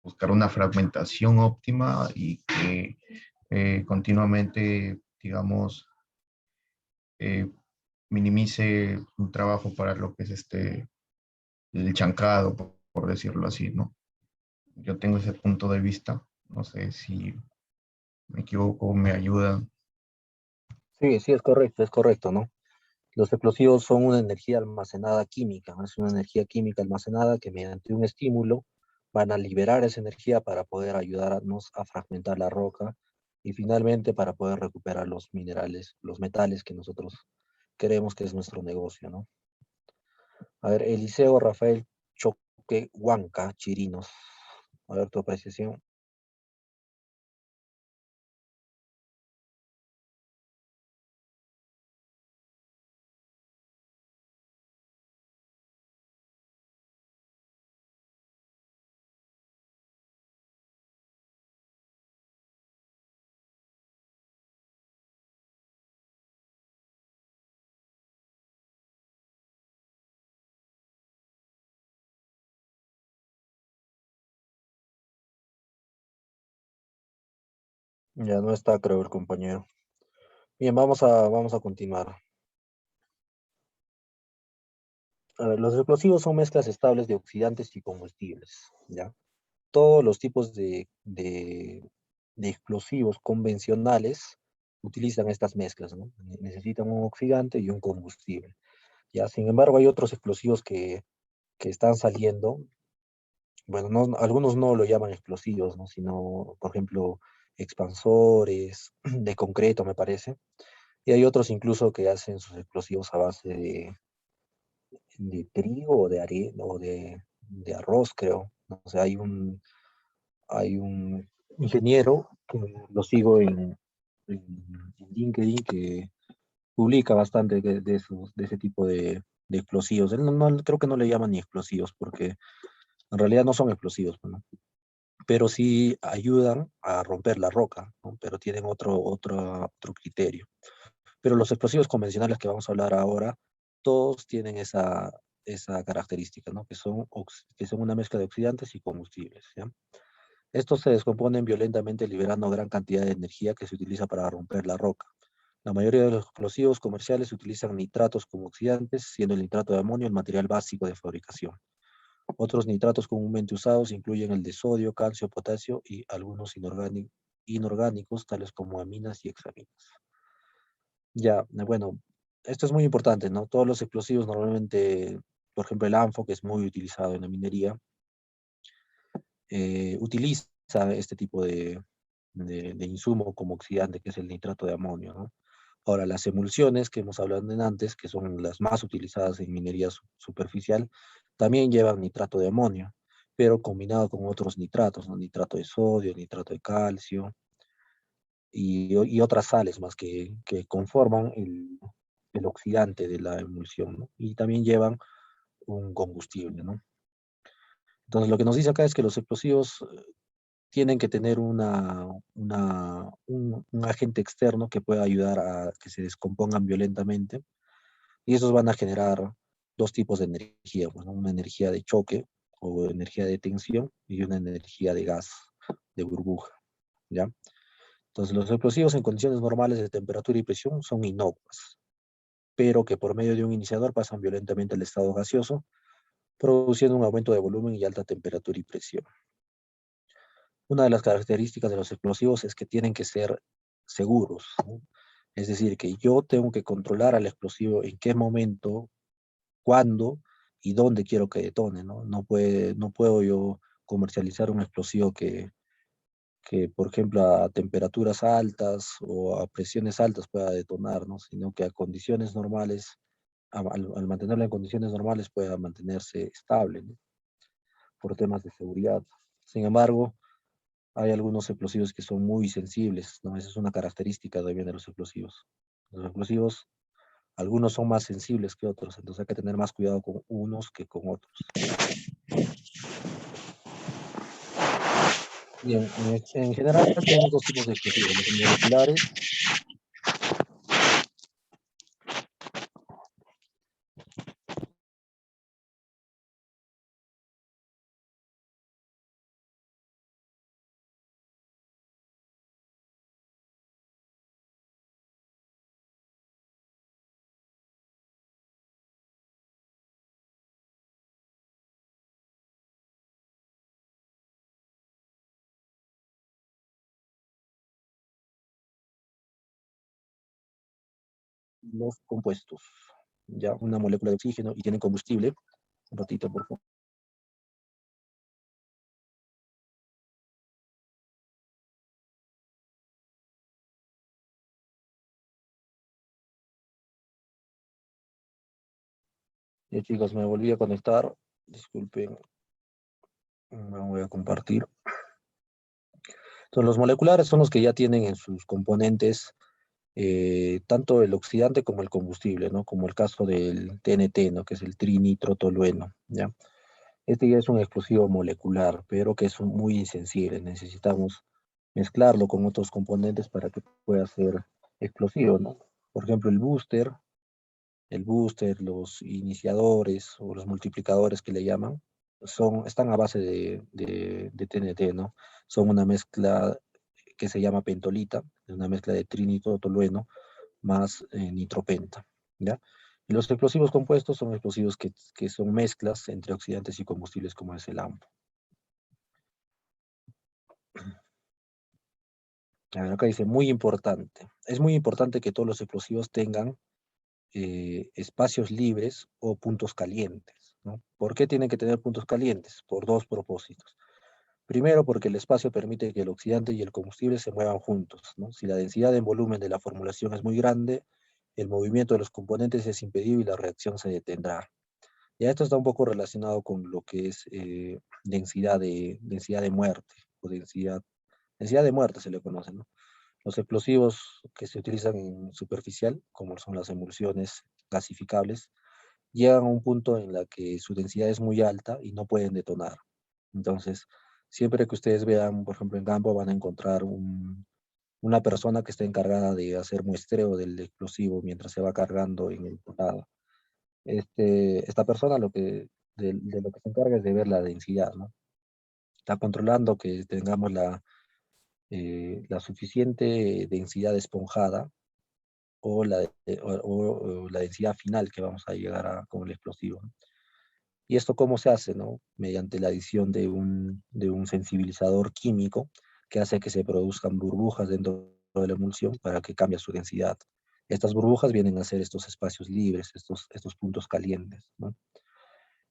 buscar una fragmentación óptima y que continuamente, digamos, eh, minimice un trabajo para lo que es el chancado, por decirlo así, ¿no? Yo tengo ese punto de vista, no sé si me equivoco o me ayudan. Sí, es correcto, ¿no? Los explosivos son una energía almacenada química, ¿no? Es una energía química almacenada que mediante un estímulo van a liberar esa energía para poder ayudarnos a fragmentar la roca y finalmente para poder recuperar los minerales, los metales que nosotros queremos que es nuestro negocio, ¿no? A ver, Eliseo Rafael Choque Huanca, Chirinos. A ver tu apreciación. Ya no está, creo, el compañero. Bien, vamos a continuar. A ver, los explosivos son mezclas estables de oxidantes y combustibles, ¿ya? Todos los tipos de explosivos convencionales utilizan estas mezclas, ¿no? Necesitan un oxidante y un combustible, ¿ya? Sin embargo, hay otros explosivos que están saliendo, bueno, algunos no lo llaman explosivos, ¿no? Sino, por ejemplo, expansores de concreto, me parece. Y hay otros incluso que hacen sus explosivos a base de trigo o de arena o de arroz, creo. ¿No? O sea, hay un ingeniero que lo sigo en LinkedIn que publica bastante de ese tipo de explosivos. Él creo que no le llaman ni explosivos porque en realidad no son explosivos, ¿no? Pero sí ayudan a romper la roca, ¿no? Pero tienen otro criterio. Pero los explosivos convencionales que vamos a hablar ahora, todos tienen esa característica, ¿no? Que son una mezcla de oxidantes y combustibles, ¿ya? Estos se descomponen violentamente liberando gran cantidad de energía que se utiliza para romper la roca. La mayoría de los explosivos comerciales utilizan nitratos como oxidantes, siendo el nitrato de amonio el material básico de fabricación. Otros nitratos comúnmente usados incluyen el de sodio, calcio, potasio y algunos inorgánicos, tales como aminas y hexaminas. Ya, bueno, esto es muy importante, ¿no? Todos los explosivos normalmente, por ejemplo, el ANFO, que es muy utilizado en la minería, utiliza este tipo de insumo como oxidante, que es el nitrato de amonio, ¿no? Ahora, las emulsiones que hemos hablado antes, que son las más utilizadas en minería superficial, también llevan nitrato de amonio, pero combinado con otros nitratos, ¿no? Nitrato de sodio, nitrato de calcio y otras sales más que conforman el oxidante de la emulsión, ¿no? Y también llevan un combustible, ¿no? Entonces, lo que nos dice acá es que los explosivos tienen que tener un agente externo que pueda ayudar a que se descompongan violentamente, y esos van a generar dos tipos de energía, pues, ¿no? Una energía de choque o energía de tensión y una energía de gas, de burbuja, ¿ya? Entonces, los explosivos en condiciones normales de temperatura y presión son inocuos, pero que por medio de un iniciador pasan violentamente al estado gaseoso, produciendo un aumento de volumen y alta temperatura y presión. Una de las características de los explosivos es que tienen que ser seguros, ¿no? Es decir, que yo tengo que controlar al explosivo en qué momento, cuándo y dónde quiero que detone, ¿no? No puedo yo comercializar un explosivo que, por ejemplo, a temperaturas altas o a presiones altas pueda detonar, ¿no? Sino que a condiciones normales, al mantenerlo en condiciones normales pueda mantenerse estable, ¿no? Por temas de seguridad. Sin embargo, hay algunos explosivos que son muy sensibles, ¿no? Esa es una característica también de los explosivos. Los explosivos, algunos son más sensibles que otros, entonces hay que tener más cuidado con unos que con otros. Bien, en general tenemos dos tipos de explosivos, los moleculares. Los compuestos. Ya, una molécula de oxígeno y tienen combustible. Un ratito, por favor. Ya, chicos, me volví a conectar. Disculpen, me voy a compartir. Entonces, los moleculares son los que ya tienen en sus componentes tanto el oxidante como el combustible, ¿no? Como el caso del TNT, ¿no? Que es el trinitrotolueno, ¿ya? Este ya es un explosivo molecular, pero que es muy insensible. Necesitamos mezclarlo con otros componentes para que pueda ser explosivo, ¿no? Por ejemplo, el booster, los iniciadores o los multiplicadores que le llaman, están a base de TNT, ¿no? Son una mezcla que se llama pentolita, una mezcla de trinitrotolueno más nitropenta, ¿ya? Y los explosivos compuestos son explosivos que son mezclas entre oxidantes y combustibles como es el AMPO. A ver, acá dice, muy importante. Es muy importante que todos los explosivos tengan espacios libres o puntos calientes. ¿no? ¿Por qué tienen que tener puntos calientes? Por dos propósitos. Primero, porque el espacio permite que el oxidante y el combustible se muevan juntos, ¿no? Si la densidad en volumen de la formulación es muy grande, el movimiento de los componentes es impedido y la reacción se detendrá. Ya esto está un poco relacionado con lo que es densidad de muerte, o densidad de muerte se le conoce, ¿no? Los explosivos que se utilizan en superficial, como son las emulsiones gasificables, llegan a un punto en la que su densidad es muy alta y no pueden detonar. Entonces, siempre que ustedes vean, por ejemplo, en campo, van a encontrar una persona que está encargada de hacer muestreo del explosivo mientras se va cargando en el portal. Esta persona de lo que se encarga es de ver la densidad, ¿no? Está controlando que tengamos la suficiente densidad esponjada o o la densidad final que vamos a llegar a con el explosivo, ¿no? ¿Y esto cómo se hace, no? Mediante la adición de un sensibilizador químico que hace que se produzcan burbujas dentro de la emulsión para que cambie su densidad. Estas burbujas vienen a ser estos espacios libres, estos puntos calientes, ¿no?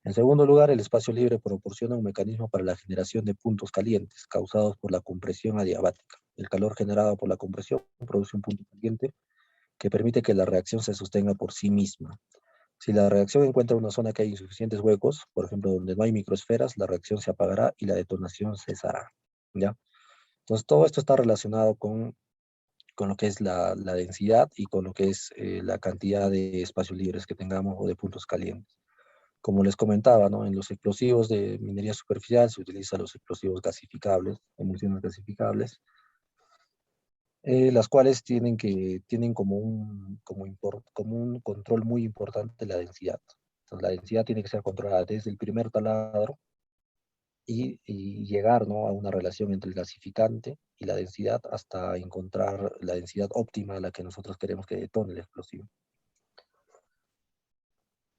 En segundo lugar, el espacio libre proporciona un mecanismo para la generación de puntos calientes causados por la compresión adiabática. El calor generado por la compresión produce un punto caliente que permite que la reacción se sostenga por sí misma. Si la reacción encuentra una zona que hay insuficientes huecos, por ejemplo, donde no hay microesferas, la reacción se apagará y la detonación cesará, ¿ya? Entonces, todo esto está relacionado con lo que es la densidad y con lo que es la cantidad de espacios libres que tengamos o de puntos calientes. Como les comentaba, ¿no? En los explosivos de minería superficial se utilizan los explosivos gasificables, emulsiones gasificables, las cuales tienen como un control muy importante la densidad. Entonces, la densidad tiene que ser controlada desde el primer taladro y llegar, ¿no? A una relación entre el gasificante y la densidad hasta encontrar la densidad óptima a la que nosotros queremos que detone el explosivo.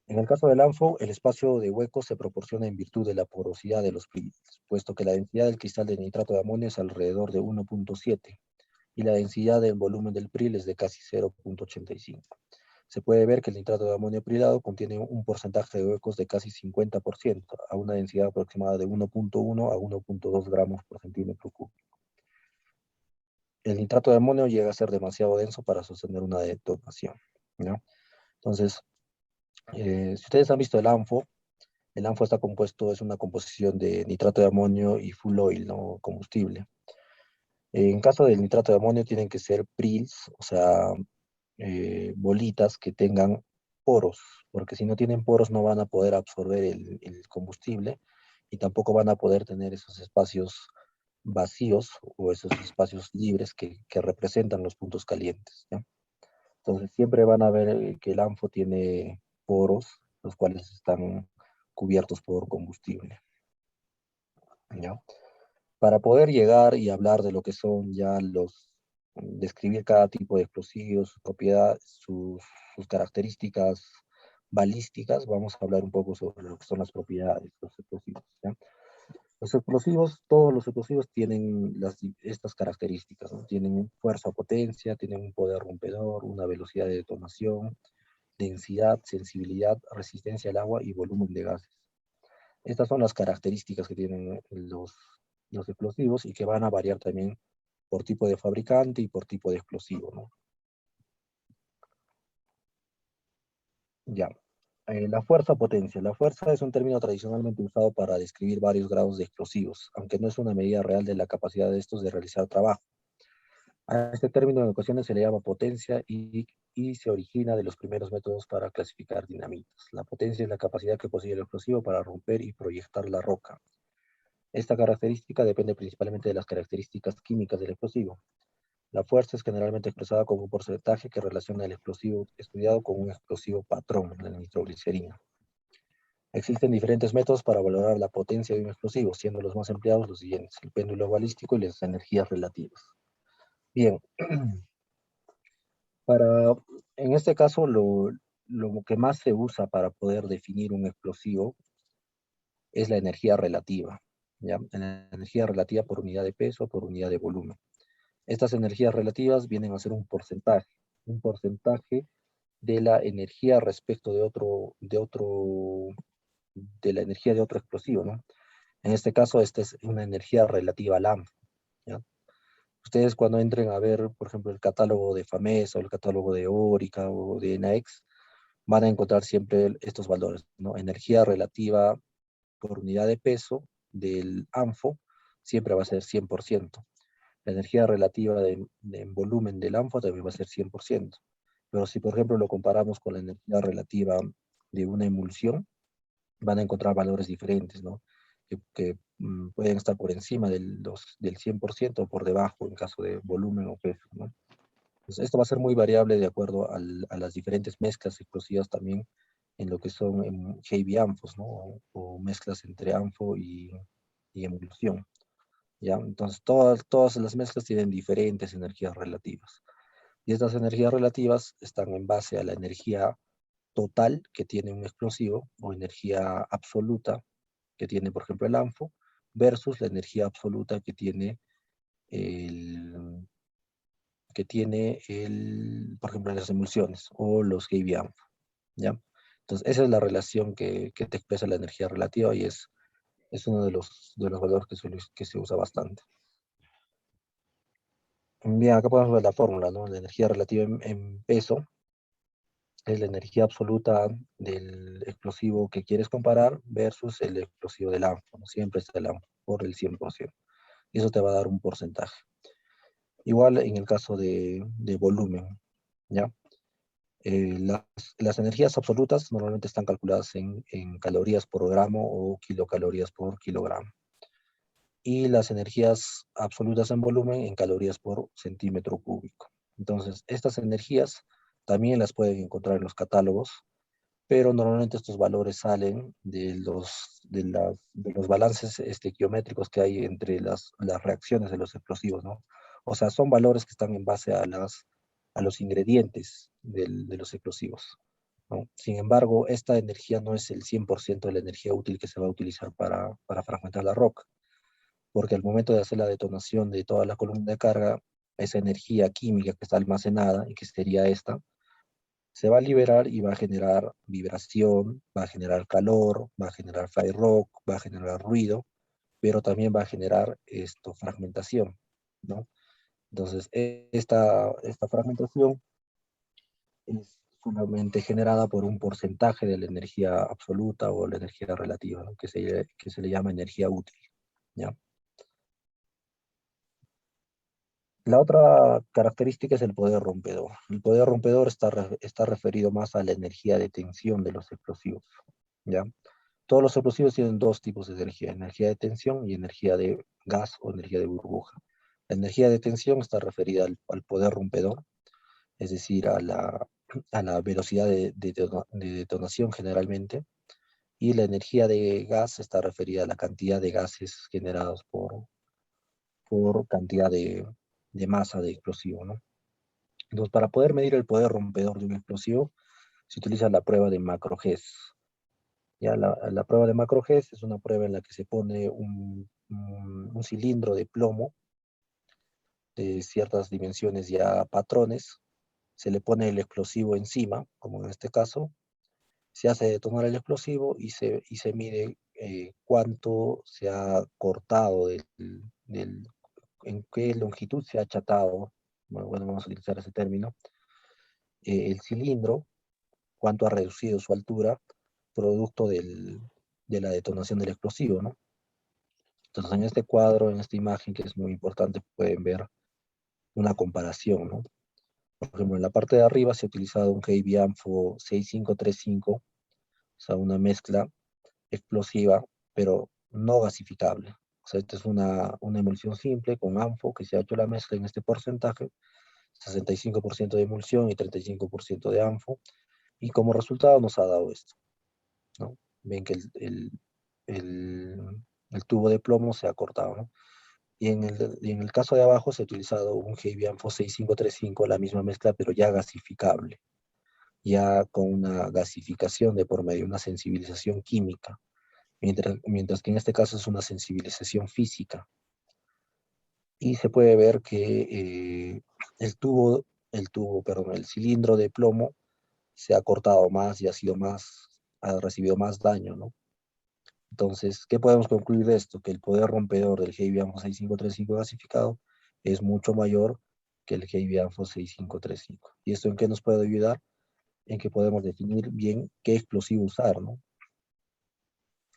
En el caso del ANFO, el espacio de huecos se proporciona en virtud de la porosidad de los priles, puesto que la densidad del cristal de nitrato de amonio es alrededor de 1.7 y la densidad del volumen del pril es de casi 0.85. Se puede ver que el nitrato de amonio prilado contiene un porcentaje de huecos de casi 50%, a una densidad aproximada de 1.1 a 1.2 gramos por centímetro cúbico. El nitrato de amonio llega a ser demasiado denso para sostener una detonación, ¿no? Entonces, si ustedes han visto el ANFO está compuesto, es una composición de nitrato de amonio y fuel oil, ¿no? Combustible. En caso del nitrato de amonio tienen que ser prils, o sea, bolitas que tengan poros, porque si no tienen poros no van a poder absorber el combustible y tampoco van a poder tener esos espacios vacíos o esos espacios libres que representan los puntos calientes, ¿ya? Entonces siempre van a ver que el ANFO tiene poros, los cuales están cubiertos por combustible, ¿ya? Para poder llegar y hablar de lo que son ya describir cada tipo de explosivos, sus propiedades, sus características balísticas, vamos a hablar un poco sobre lo que son las propiedades de los explosivos, ¿ya? Todos los explosivos tienen estas características, ¿no? Tienen fuerza o potencia, tienen un poder rompedor, una velocidad de detonación, densidad, sensibilidad, resistencia al agua y volumen de gases. Estas son las características que tienen los explosivos y que van a variar también por tipo de fabricante y por tipo de explosivo, ¿no? Ya. La fuerza o potencia. La fuerza es un término tradicionalmente usado para describir varios grados de explosivos, aunque no es una medida real de la capacidad de estos de realizar trabajo. A este término en ocasiones se le llama potencia y se origina de los primeros métodos para clasificar dinamitas. La potencia es la capacidad que posee el explosivo para romper y proyectar la roca. Esta característica depende principalmente de las características químicas del explosivo. La fuerza es generalmente expresada como un porcentaje que relaciona el explosivo estudiado con un explosivo patrón, la nitroglicerina. Existen diferentes métodos para valorar la potencia de un explosivo, siendo los más empleados los siguientes: el péndulo balístico y las energías relativas. Bien, en este caso lo que más se usa para poder definir un explosivo es la energía relativa, ¿ya? La energía relativa por unidad de peso, por unidad de volumen. Estas energías relativas vienen a ser un porcentaje de la energía respecto de otro de la energía de otro explosivo, ¿no? En este caso, esta es una energía relativa al AMP, ¿ya? Ustedes cuando entren a ver, por ejemplo, el catálogo de FAMESA o el catálogo de Orica o de NAEX, van a encontrar siempre estos valores, ¿no? Energía relativa por unidad de peso del ANFO siempre va a ser 100%. La energía relativa en volumen del ANFO también va a ser 100%. Pero si, por ejemplo, lo comparamos con la energía relativa de una emulsión, van a encontrar valores diferentes, ¿no? Que pueden estar por encima del 100% o por debajo en caso de volumen o peso, ¿no? Entonces, esto va a ser muy variable de acuerdo a las diferentes mezclas explosivas también en lo que son heavy ANFOs, ¿no? O mezclas entre ANFO y emulsión, ¿ya? Entonces, todas las mezclas tienen diferentes energías relativas. Y estas energías relativas están en base a la energía total que tiene un explosivo o energía absoluta que tiene, por ejemplo, el ANFO versus la energía absoluta el, por ejemplo, las emulsiones o los heavy ANFO, ¿ya? Entonces, esa es la relación que te expresa la energía relativa y es uno de los valores que se usa bastante. Bien, acá podemos ver la fórmula, ¿no? La energía relativa en peso es la energía absoluta del explosivo que quieres comparar versus el explosivo del ANFO, ¿no? Siempre está el ANFO por el 100%. Y eso te va a dar un porcentaje. Igual en el caso de volumen, ¿ya? Las energías absolutas normalmente están calculadas en calorías por gramo o kilocalorías por kilogramo. Y las energías absolutas en volumen en calorías por centímetro cúbico. Entonces, estas energías también las pueden encontrar en los catálogos, pero normalmente estos valores salen de los balances estequiométricos que hay entre las reacciones de los explosivos, ¿no? O sea, son valores que están en base a los ingredientes de los explosivos, ¿no? Sin embargo, esta energía no es el 100% de la energía útil que se va a utilizar para fragmentar la roca, porque al momento de hacer la detonación de toda la columna de carga, esa energía química que está almacenada y que sería esta, se va a liberar y va a generar vibración, va a generar calor, va a generar fly rock, va a generar ruido, pero también va a generar fragmentación, ¿no? Entonces, esta fragmentación es solamente generada por un porcentaje de la energía absoluta o la energía relativa, ¿no? que se le llama energía útil, ¿ya? La otra característica es el poder rompedor. El poder rompedor está referido más a la energía de tensión de los explosivos, ¿ya? Todos los explosivos tienen dos tipos de energía de tensión y energía de gas o energía de burbuja. La energía de tensión está referida al poder rompedor, es decir, a la velocidad de detonación generalmente, y la energía de gas está referida a la cantidad de gases generados por cantidad de masa de explosivo, ¿no? Entonces, para poder medir el poder rompedor de un explosivo, se utiliza la prueba de Macro-Hess. Ya la prueba de Macro-Hess es una prueba en la que se pone un cilindro de plomo de ciertas dimensiones ya patrones, se le pone el explosivo encima, como en este caso, se hace detonar el explosivo y se mide cuánto se ha cortado en qué longitud se ha achatado, bueno, vamos a utilizar ese término, el cilindro, cuánto ha reducido su altura, producto de la detonación del explosivo, ¿no? Entonces, en este cuadro, en esta imagen, que es muy importante, pueden ver una comparación, ¿no? Por ejemplo, en la parte de arriba se ha utilizado un Heavy Anfo 6535, o sea, una mezcla explosiva, pero no gasificable. O sea, esta es una emulsión simple con ANFO que se ha hecho la mezcla en este porcentaje, 65% de emulsión y 35% de ANFO, y como resultado nos ha dado esto, ¿no? Ven que el tubo de plomo se ha cortado, ¿no? Y en el caso de abajo se ha utilizado un Heavy Anfo 6535, la misma mezcla, pero ya gasificable, ya con una gasificación de por medio, una sensibilización química, mientras que en este caso es una sensibilización física. Y se puede ver que el cilindro de plomo se ha cortado más y ha recibido más daño, ¿no? Entonces, ¿qué podemos concluir de esto? Que el poder rompedor del Heavy ANFO 6535 gasificado es mucho mayor que el Heavy ANFO 6535. ¿Y esto en qué nos puede ayudar? En que podemos definir bien qué explosivo usar, ¿no?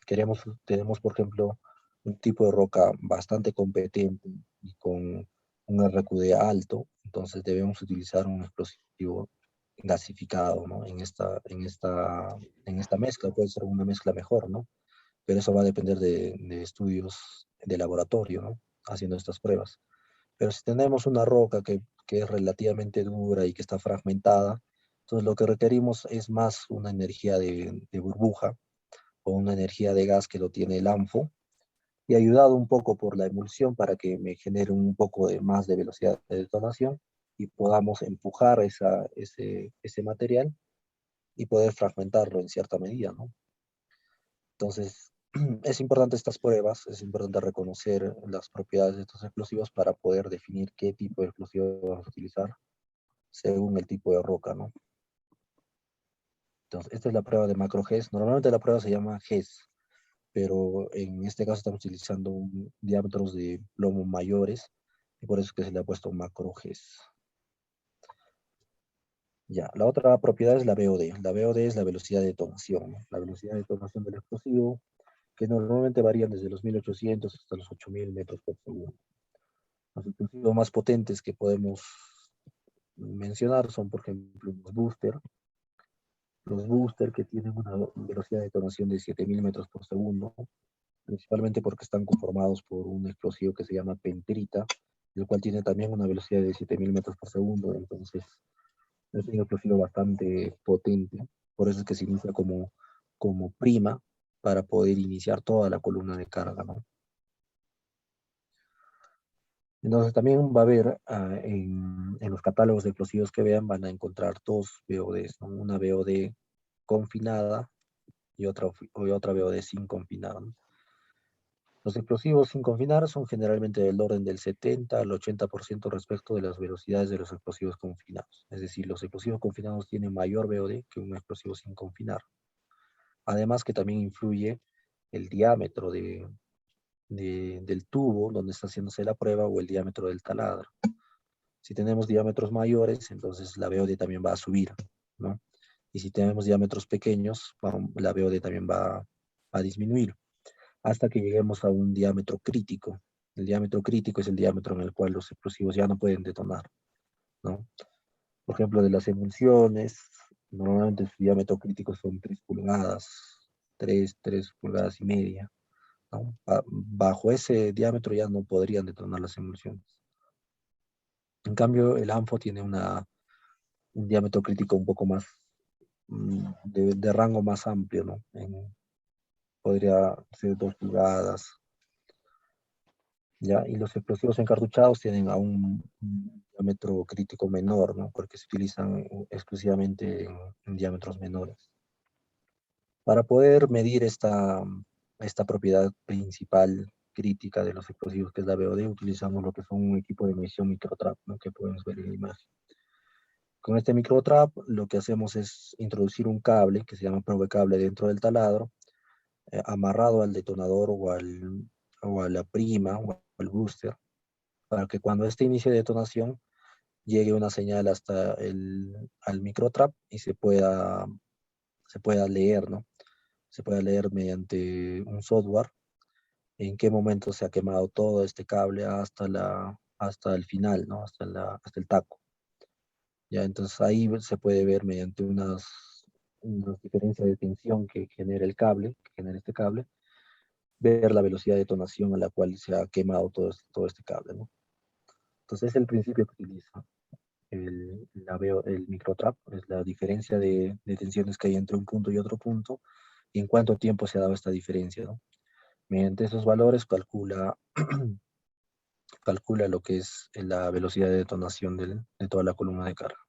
Tenemos, por ejemplo, un tipo de roca bastante competente y con un RQD alto, entonces debemos utilizar un explosivo gasificado, ¿no? En esta mezcla puede ser una mezcla mejor, ¿no? Pero eso va a depender de estudios de laboratorio, ¿no? Haciendo estas pruebas. Pero si tenemos una roca que es relativamente dura y que está fragmentada, entonces lo que requerimos es más una energía de burbuja o una energía de gas que lo tiene el ANFO, y ayudado un poco por la emulsión para que me genere un poco más de velocidad de detonación y podamos empujar ese material y poder fragmentarlo en cierta medida, ¿no? Entonces, es importante estas pruebas, es importante reconocer las propiedades de estos explosivos para poder definir qué tipo de explosivo vamos a utilizar según el tipo de roca, ¿no? Entonces, esta es la prueba de macro GES. Normalmente la prueba se llama GES, pero en este caso estamos utilizando diámetros de plomo mayores, y por eso es que se le ha puesto macro GES. Ya, la otra propiedad es la BOD. La BOD es la velocidad de detonación, ¿no? La velocidad de detonación del explosivo, que normalmente varían desde los 1800 hasta los 8000 metros por segundo. Los explosivos más potentes que podemos mencionar son, por ejemplo, los booster que tienen una velocidad de detonación de 7000 metros por segundo, principalmente porque están conformados por un explosivo que se llama pentrita, el cual tiene también una velocidad de 7000 metros por segundo, entonces es un explosivo bastante potente, por eso es que se inicia como prima para poder iniciar toda la columna de carga, ¿no? Entonces también va a haber en los catálogos de explosivos que vean, van a encontrar dos BODs, ¿no? Una BOD confinada y otra BOD sin confinar, ¿no? Los explosivos sin confinar son generalmente del orden del 70 al 80% respecto de las velocidades de los explosivos confinados. Es decir, los explosivos confinados tienen mayor BOD que un explosivo sin confinar. Además que también influye el diámetro del tubo donde está haciéndose la prueba o el diámetro del taladro. Si tenemos diámetros mayores, entonces la BOD también va a subir, ¿no? Y si tenemos diámetros pequeños, la BOD también va a disminuir, hasta que lleguemos a un diámetro crítico. El diámetro crítico es el diámetro en el cual los explosivos ya no pueden detonar, ¿no? Por ejemplo, de las emulsiones, normalmente su diámetro crítico son 3 pulgadas, 3 pulgadas y media, ¿no? Bajo ese diámetro ya no podrían detonar las emulsiones. En cambio, el ANFO tiene un diámetro crítico un poco más, de rango más amplio, ¿no? Podría ser 2 pulgadas, ¿ya? Y los explosivos encartuchados tienen un diámetro crítico menor, ¿no? Porque se utilizan exclusivamente en diámetros menores. Para poder medir esta propiedad principal crítica de los explosivos, que es la BOD, utilizamos lo que son un equipo de medición microtrap, ¿no? Que podemos ver en la imagen. Con este microtrap lo que hacemos es introducir un cable que se llama probecable dentro del taladro, amarrado al detonador o a la prima o al booster, para que cuando este inicie detonación llegue una señal hasta al microtrap y se pueda leer, ¿no? Se pueda leer mediante un software en qué momento se ha quemado todo este cable hasta el final, ¿no? Hasta el taco. Ya, entonces ahí se puede ver mediante unas diferencias de tensión que genera el cable, que genera este cable, ver la velocidad de detonación a la cual se ha quemado todo este cable, ¿no? Entonces es el principio que utiliza el microtrap, es la diferencia de tensiones que hay entre un punto y otro punto, y en cuánto tiempo se ha dado esta diferencia, ¿no? Mediante esos valores calcula lo que es la velocidad de detonación de toda la columna de carga.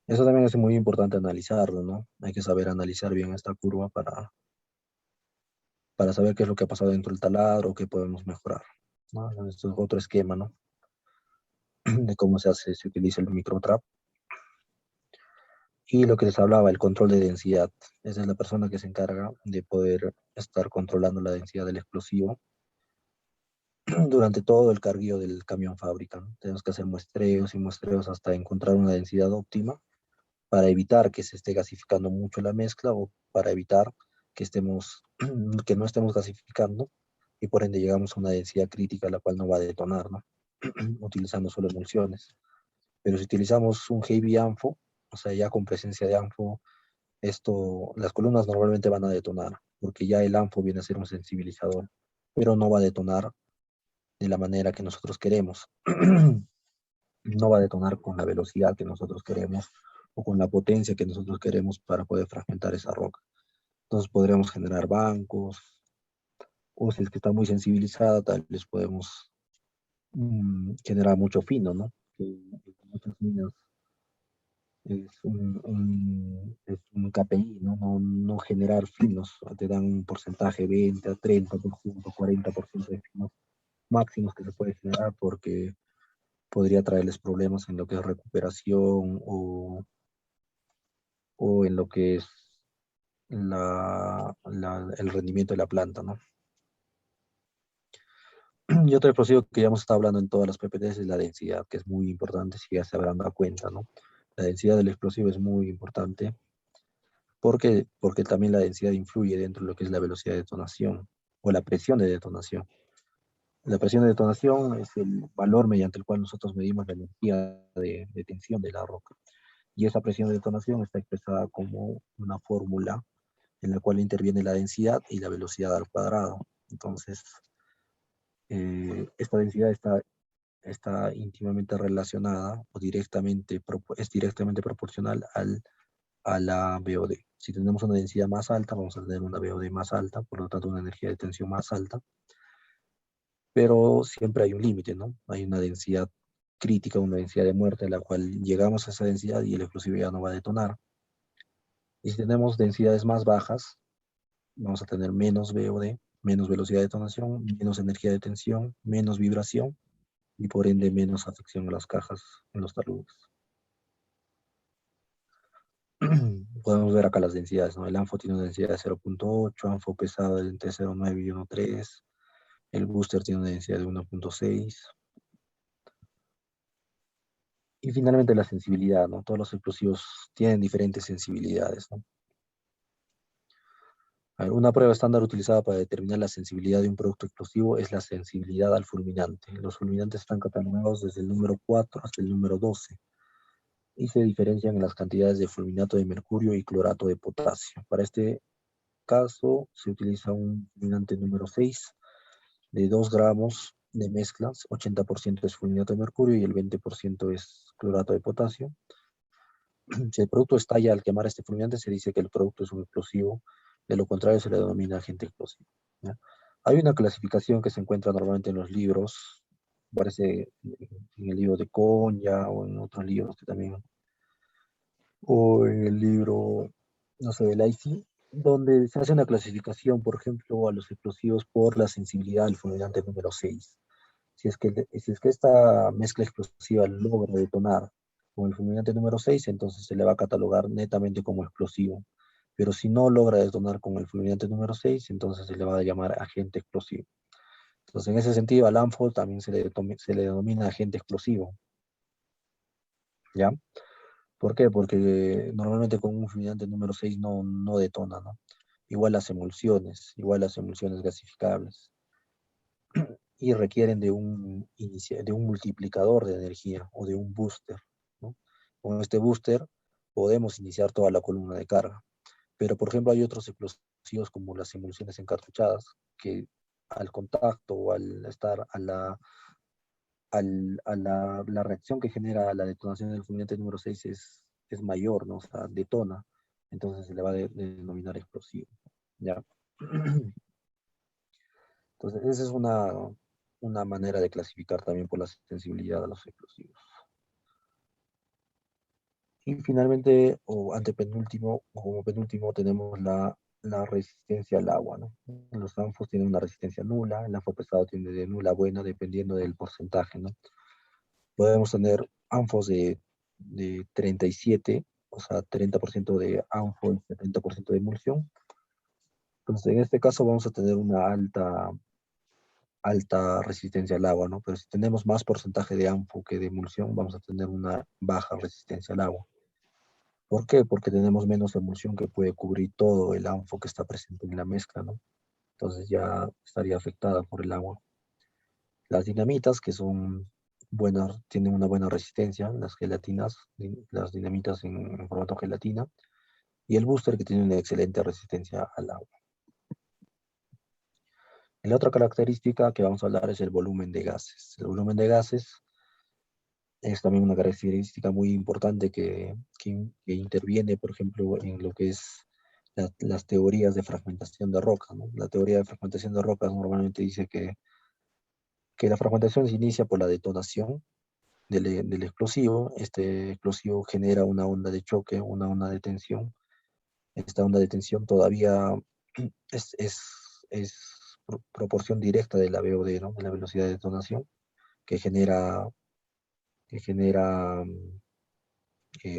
Eso también es muy importante analizarlo, ¿no? Hay que saber analizar bien esta curva para saber qué es lo que ha pasado dentro del taladro, qué podemos mejorar, ¿no? Esto es otro esquema, ¿no? De cómo se utiliza el microtrap. Y lo que les hablaba, el control de densidad. Esa es la persona que se encarga de poder estar controlando la densidad del explosivo durante todo el carguillo del camión fábrica, ¿no? Tenemos que hacer muestreos y muestreos hasta encontrar una densidad óptima para evitar que se esté gasificando mucho la mezcla o para evitar que que no estemos gasificando y por ende llegamos a una densidad crítica la cual no va a detonar, ¿no? Utilizando solo emulsiones. Pero si utilizamos un heavy ANFO, o sea, ya con presencia de ANFO, las columnas normalmente van a detonar, porque ya el ANFO viene a ser un sensibilizador, pero no va a detonar de la manera que nosotros queremos. No va a detonar con la velocidad que nosotros queremos o con la potencia que nosotros queremos para poder fragmentar esa roca. Entonces podríamos generar bancos, o si es que está muy sensibilizada, tal vez podemos generar mucho fino, ¿no? Que en muchas minas es un KPI, ¿no? No generar finos, te dan un porcentaje 20, 30%, 40% de finos máximos que se puede generar porque podría traerles problemas en lo que es recuperación o en lo que es el rendimiento de la planta, ¿no? Y otro explosivo que ya hemos estado hablando en todas las PPTs es la densidad, que es muy importante, si ya se habrán dado cuenta, ¿no? La densidad del explosivo es muy importante porque también la densidad influye dentro de lo que es la velocidad de detonación o la presión de detonación. La presión de detonación es el valor mediante el cual nosotros medimos la energía de tensión de la roca. Y esa presión de detonación está expresada como una fórmula en la cual interviene la densidad y la velocidad al cuadrado. Entonces, esta densidad está íntimamente relacionada o es directamente proporcional a la BOD. Si tenemos una densidad más alta, vamos a tener una BOD más alta, por lo tanto una energía de tensión más alta, pero siempre hay un límite, ¿no? Hay una densidad crítica, una densidad de muerte, a la cual llegamos a esa densidad y el explosivo ya no va a detonar. Y si tenemos densidades más bajas, vamos a tener menos BOD, menos velocidad de detonación, menos energía de tensión, menos vibración y por ende menos afección a las cajas en los taludes. Podemos ver acá las densidades, ¿no? El ANFO tiene una densidad de 0.8, ANFO pesado de entre 0.9 y 1.3, el booster tiene una densidad de 1.6. Y finalmente la sensibilidad, ¿no? Todos los explosivos tienen diferentes sensibilidades, ¿no? Una prueba estándar utilizada para determinar la sensibilidad de un producto explosivo es la sensibilidad al fulminante. Los fulminantes están catalogados desde el número 4 hasta el número 12 y se diferencian en las cantidades de fulminato de mercurio y clorato de potasio. Para este caso se utiliza un fulminante número 6 de 2 gramos de mezclas, 80% es fulminato de mercurio y el 20% es clorato de potasio. Si el producto estalla al quemar este fulminante, se dice que el producto es un explosivo, de lo contrario se le denomina agente explosivo, ¿ya? Hay una clasificación que se encuentra normalmente en los libros, parece en el libro de Konya o en otros libros que también, o en el libro, no sé, del IC, donde se hace una clasificación, por ejemplo, a los explosivos por la sensibilidad al fulminante número 6. Si es que esta mezcla explosiva logra detonar con el fulminante número 6, entonces se le va a catalogar netamente como explosivo. Pero si no logra detonar con el fulminante número 6, entonces se le va a llamar agente explosivo. Entonces, en ese sentido, al ANFO también se le denomina agente explosivo. ¿Ya? ¿Por qué? Porque normalmente con un fulminante número 6 no detona, ¿no? Igual las emulsiones gasificables. Y requieren de un multiplicador de energía o de un booster, ¿no? Con este booster podemos iniciar toda la columna de carga. Pero, por ejemplo, hay otros explosivos como las emulsiones encartuchadas que al contacto o al estar la reacción que genera la detonación del fulminante número 6 es mayor, ¿no? O sea, detona. Entonces se le va a denominar explosivo, ¿ya? Entonces, esa es una manera de clasificar también por la sensibilidad a los explosivos. Y finalmente, o antepenúltimo, o como penúltimo, tenemos la resistencia al agua, ¿no? Los ANFOs tienen una resistencia nula, el ANFO pesado tiene de nula a buena, dependiendo del porcentaje, ¿no? Podemos tener ANFOs de 37 o sea, 30% de ANFO y 70% de emulsión. Entonces, en este caso vamos a tener una alta resistencia al agua, ¿no? Pero si tenemos más porcentaje de ANFO que de emulsión, vamos a tener una baja resistencia al agua. ¿Por qué? Porque tenemos menos emulsión que puede cubrir todo el ANFO que está presente en la mezcla, ¿no? Entonces ya estaría afectada por el agua. Las dinamitas, que son buenas, tienen una buena resistencia, las gelatinas, las dinamitas en formato gelatina, y el booster, que tiene una excelente resistencia al agua. La otra característica que vamos a hablar es el volumen de gases. El volumen de gases es también una característica muy importante que interviene, por ejemplo, en lo que es las teorías de fragmentación de rocas, ¿no? La teoría de fragmentación de rocas normalmente dice que la fragmentación se inicia por la detonación del explosivo. Este explosivo genera una onda de choque, una onda de tensión. Esta onda de tensión todavía es proporción directa de la VOD, ¿no? De la velocidad de detonación, que genera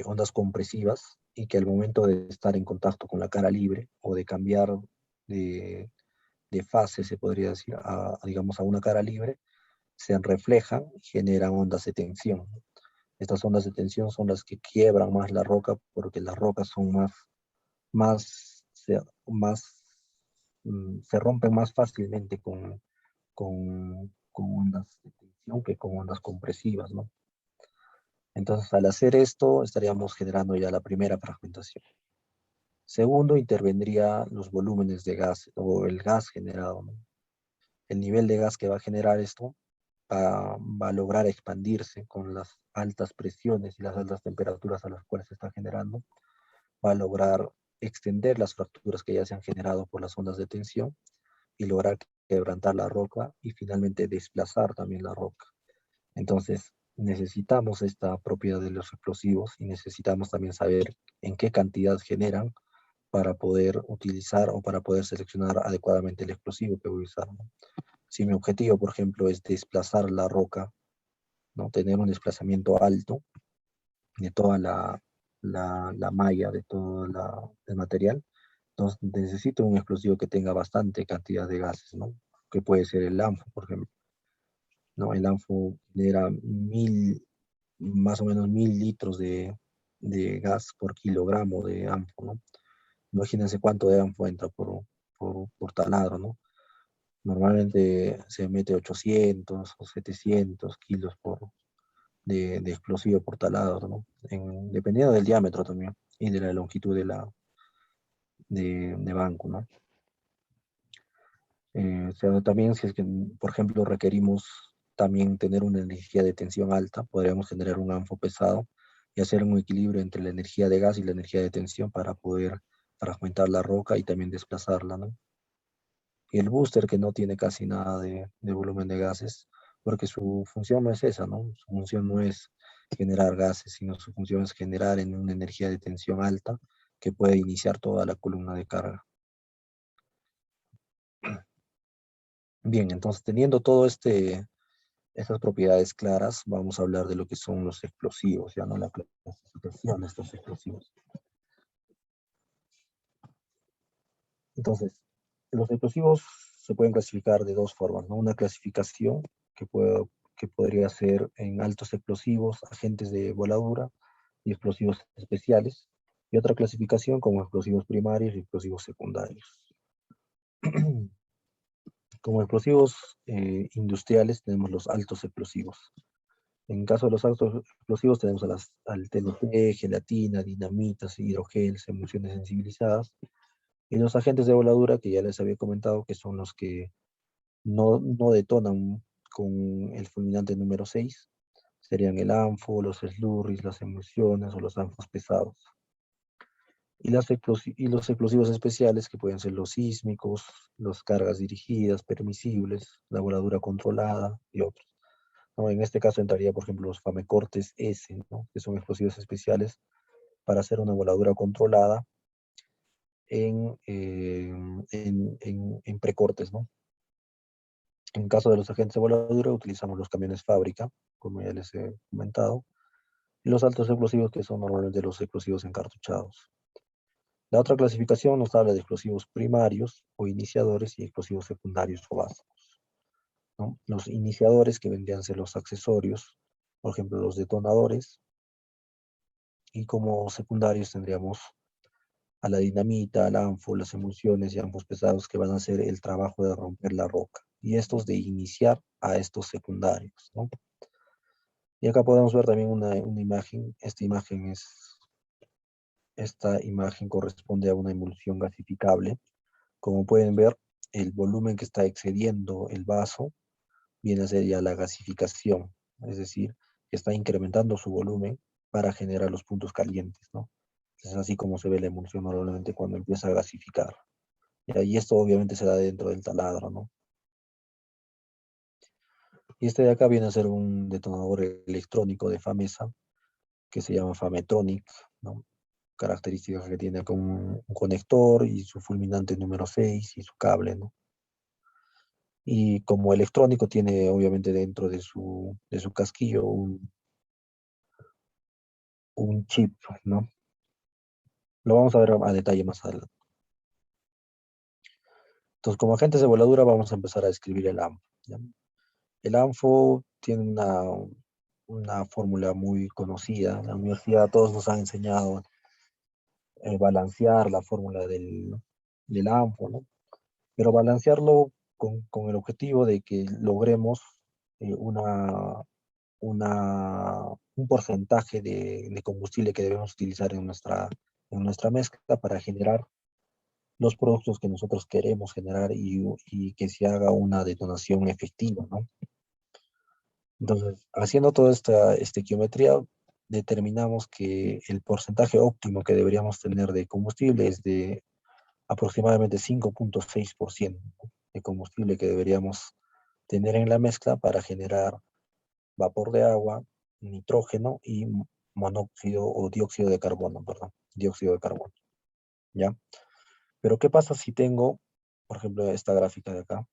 ondas compresivas, y que al momento de estar en contacto con la cara libre o de cambiar de, de fase, se podría decir, digamos, a una cara libre, se reflejan y generan ondas de tensión. Estas ondas de tensión son las que quiebran más la roca, porque las rocas son más, se, más, se rompen más fácilmente con ondas de tensión que con ondas compresivas, ¿no? Entonces, al hacer esto, estaríamos generando ya la primera fragmentación. Segundo, intervendría los volúmenes de gas o el gas generado, ¿no? El nivel de gas que va a generar esto va a lograr expandirse con las altas presiones y las altas temperaturas a las cuales se está generando. Va a lograr extender las fracturas que ya se han generado por las ondas de tensión y lograr quebrantar la roca y finalmente desplazar también la roca. Entonces, necesitamos esta propiedad de los explosivos y necesitamos también saber en qué cantidad generan para poder utilizar o para poder seleccionar adecuadamente el explosivo que voy a usar, ¿no? Si mi objetivo, por ejemplo, es desplazar la roca, ¿no? Tener un desplazamiento alto de toda la malla, de todo el material, entonces necesito un explosivo que tenga bastante cantidad de gases, ¿no? Que puede ser el ANFO, por ejemplo, ¿no? El ANFO genera más o menos 1000 litros de gas por kilogramo de ANFO, ¿no? Imagínense cuánto de ANFO entra por taladro, ¿no? Normalmente se mete 800 o 700 kilos de explosivo por taladro, ¿no? Dependiendo del diámetro también y de la longitud de banco, ¿no? O sea, también si es que, por ejemplo, requerimos también tener una energía de tensión alta, podríamos generar un ANFO pesado y hacer un equilibrio entre la energía de gas y la energía de tensión para poder fragmentar la roca y también desplazarla, ¿no? Y el booster, que no tiene casi nada de volumen de gases, porque su función no es esa, ¿no? Su función no es generar gases, sino su función es generar en una energía de tensión alta que puede iniciar toda la columna de carga. Bien, entonces teniendo todo estas propiedades claras, vamos a hablar de lo que son los explosivos, ya no la clasificación de estos explosivos. Entonces, los explosivos se pueden clasificar de dos formas, ¿no? Una clasificación que podría ser en altos explosivos, agentes de voladura y explosivos especiales, y otra clasificación como explosivos primarios y explosivos secundarios. Como explosivos industriales tenemos los altos explosivos. En caso de los altos explosivos tenemos al TNT, gelatina, dinamitas, hidrogels, emulsiones sensibilizadas, y los agentes de voladura, que ya les había comentado, que son los que no detonan con el fulminante número 6, serían el ANFO, los slurries, las emulsiones o los ANFOs pesados. Y los explosivos especiales, que pueden ser los sísmicos, las cargas dirigidas, permisibles, la voladura controlada y otros, ¿no? En este caso entraría, por ejemplo, los famecortes S, ¿no? Que son explosivos especiales para hacer una voladura controlada en precortes, ¿no? En caso de los agentes de voladura, utilizamos los camiones fábrica, como ya les he comentado, y los altos explosivos, que son normalmente los explosivos encartuchados. La otra clasificación nos habla de explosivos primarios o iniciadores y explosivos secundarios o básicos, ¿no? Los iniciadores, que vendrían a ser los accesorios, por ejemplo, los detonadores, y como secundarios tendríamos a la dinamita, al anfo, las emulsiones y ambos pesados, que van a hacer el trabajo de romper la roca. Y estos de iniciar a estos secundarios, ¿no? Y acá podemos ver también una imagen. Esta imagen corresponde a una emulsión gasificable. Como pueden ver, el volumen que está excediendo el vaso viene a ser ya la gasificación, es decir, que está incrementando su volumen para generar los puntos calientes, ¿no? Es así como se ve la emulsión normalmente cuando empieza a gasificar. Y esto obviamente se da dentro del taladro, ¿no? Y este de acá viene a ser un detonador electrónico de Famesa, que se llama Fametronic, ¿no? Características que tiene con un conector y su fulminante número 6 y su cable, ¿no? Y como electrónico tiene obviamente dentro de su casquillo un chip, ¿no? Lo vamos a ver a detalle más adelante. Entonces, como agentes de voladura vamos a empezar a describir el ANFO, ¿ya? El ANFO tiene una fórmula muy conocida. En la universidad todos nos han enseñado balancear la fórmula del ANFO, ¿no? Pero balancearlo con el objetivo de que logremos eh, una, un porcentaje de combustible que debemos utilizar en nuestra mezcla para generar los productos que nosotros queremos generar y que se haga una detonación efectiva, ¿no? Entonces, haciendo toda esta estequiometría, determinamos que el porcentaje óptimo que deberíamos tener de combustible es de aproximadamente 5,6% de combustible que deberíamos tener en la mezcla para generar vapor de agua, nitrógeno y monóxido o dióxido de carbono, perdón, dióxido de carbono, ¿ya? Pero ¿qué pasa si tengo, por ejemplo, esta gráfica de acá?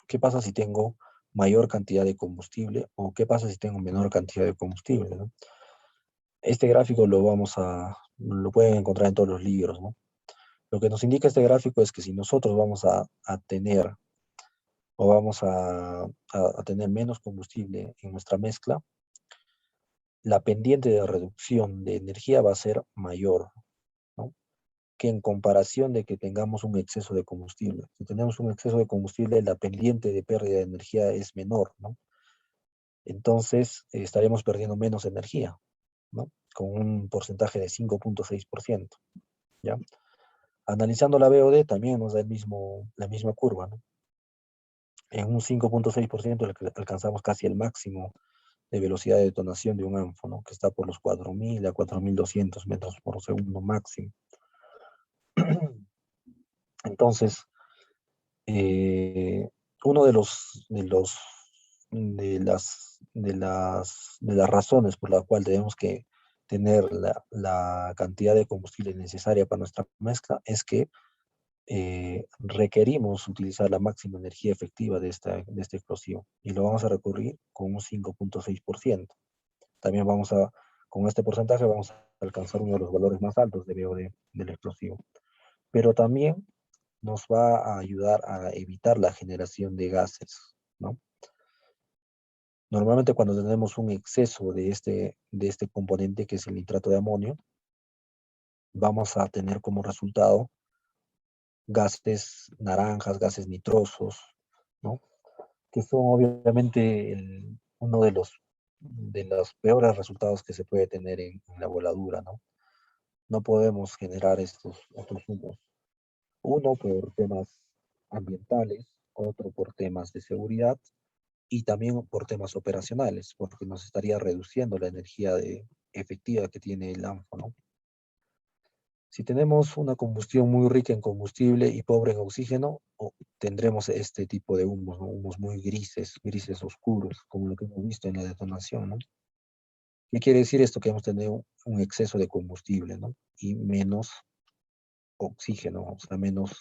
¿Qué pasa si tengo mayor cantidad de combustible o qué pasa si tengo menor cantidad de combustible, ¿no? Este gráfico lo pueden encontrar en todos los libros, ¿no? Lo que nos indica este gráfico es que si nosotros vamos a tener o vamos a tener menos combustible en nuestra mezcla, la pendiente de reducción de energía va a ser mayor, ¿no? Que en comparación de que tengamos un exceso de combustible. Si tenemos un exceso de combustible, la pendiente de pérdida de energía es menor, ¿no? Entonces estaremos perdiendo menos energía, ¿no? Con un porcentaje de 5,6%, ¿ya? Analizando la BOD también nos da la misma curva, ¿no? En un 5,6% alcanzamos casi el máximo de velocidad de detonación de un ANFO, ¿no? Que está por los 4.000 a 4.200 metros por segundo máximo. Entonces, uno de las razones por la cual tenemos que tener la cantidad de combustible necesaria para nuestra mezcla es que requerimos utilizar la máxima energía efectiva de este explosivo y lo vamos a recurrir con un 5,6%. También con este porcentaje vamos a alcanzar uno de los valores más altos de BOD del explosivo. Pero también nos va a ayudar a evitar la generación de gases, ¿no? Normalmente cuando tenemos un exceso de este componente que es el nitrato de amonio, vamos a tener como resultado gases naranjas, gases nitrosos, ¿no? Que son obviamente uno de los peores resultados que se puede tener en la voladura, ¿no? No podemos generar estos humos. Uno por temas ambientales, otro por temas de seguridad y también por temas operacionales, porque nos estaría reduciendo la energía efectiva que tiene el ANFO, ¿no? Si tenemos una combustión muy rica en combustible y pobre en oxígeno, tendremos este tipo de humos, ¿no? Humos muy grises oscuros, como lo que hemos visto en la detonación, ¿no? ¿Qué quiere decir esto? Que hemos tenido un exceso de combustible, ¿no? Y menos oxígeno, o sea, menos